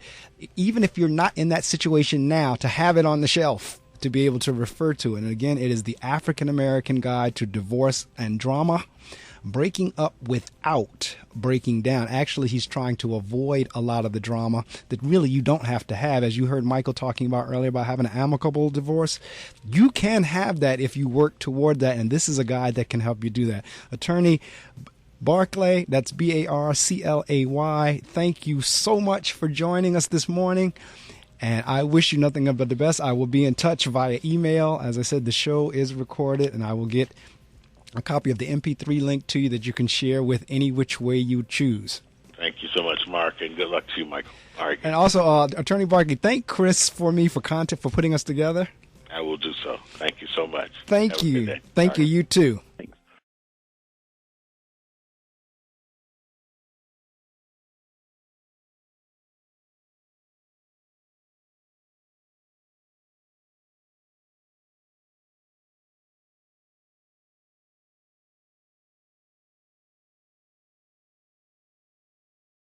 Speaker 1: even if you're not in that situation now, to have it on the shelf to be able to refer to it. And again, it is the African American Guide to Divorce and Drama, breaking up without breaking down. Actually, he's trying to avoid a lot of the drama that really you don't have to have. As you heard Michael talking about earlier about having an amicable divorce, you can have that if you work toward that. And this is a guide that can help you do that. Attorney Barclay, that's Barclay. Thank you so much for joining us this morning. And I wish you nothing but the best. I will be in touch via email. As I said, the show is recorded, and I will get a copy of the MP3 link to you that you can share with any which way you choose.
Speaker 2: Thank you so much, Mark, and good luck to you, Michael. All right.
Speaker 1: And also, Attorney Barclay, thank Chris for putting us together.
Speaker 2: I will do so. Thank you so much.
Speaker 1: Thank you. Thank you. You too.
Speaker 12: Thank you.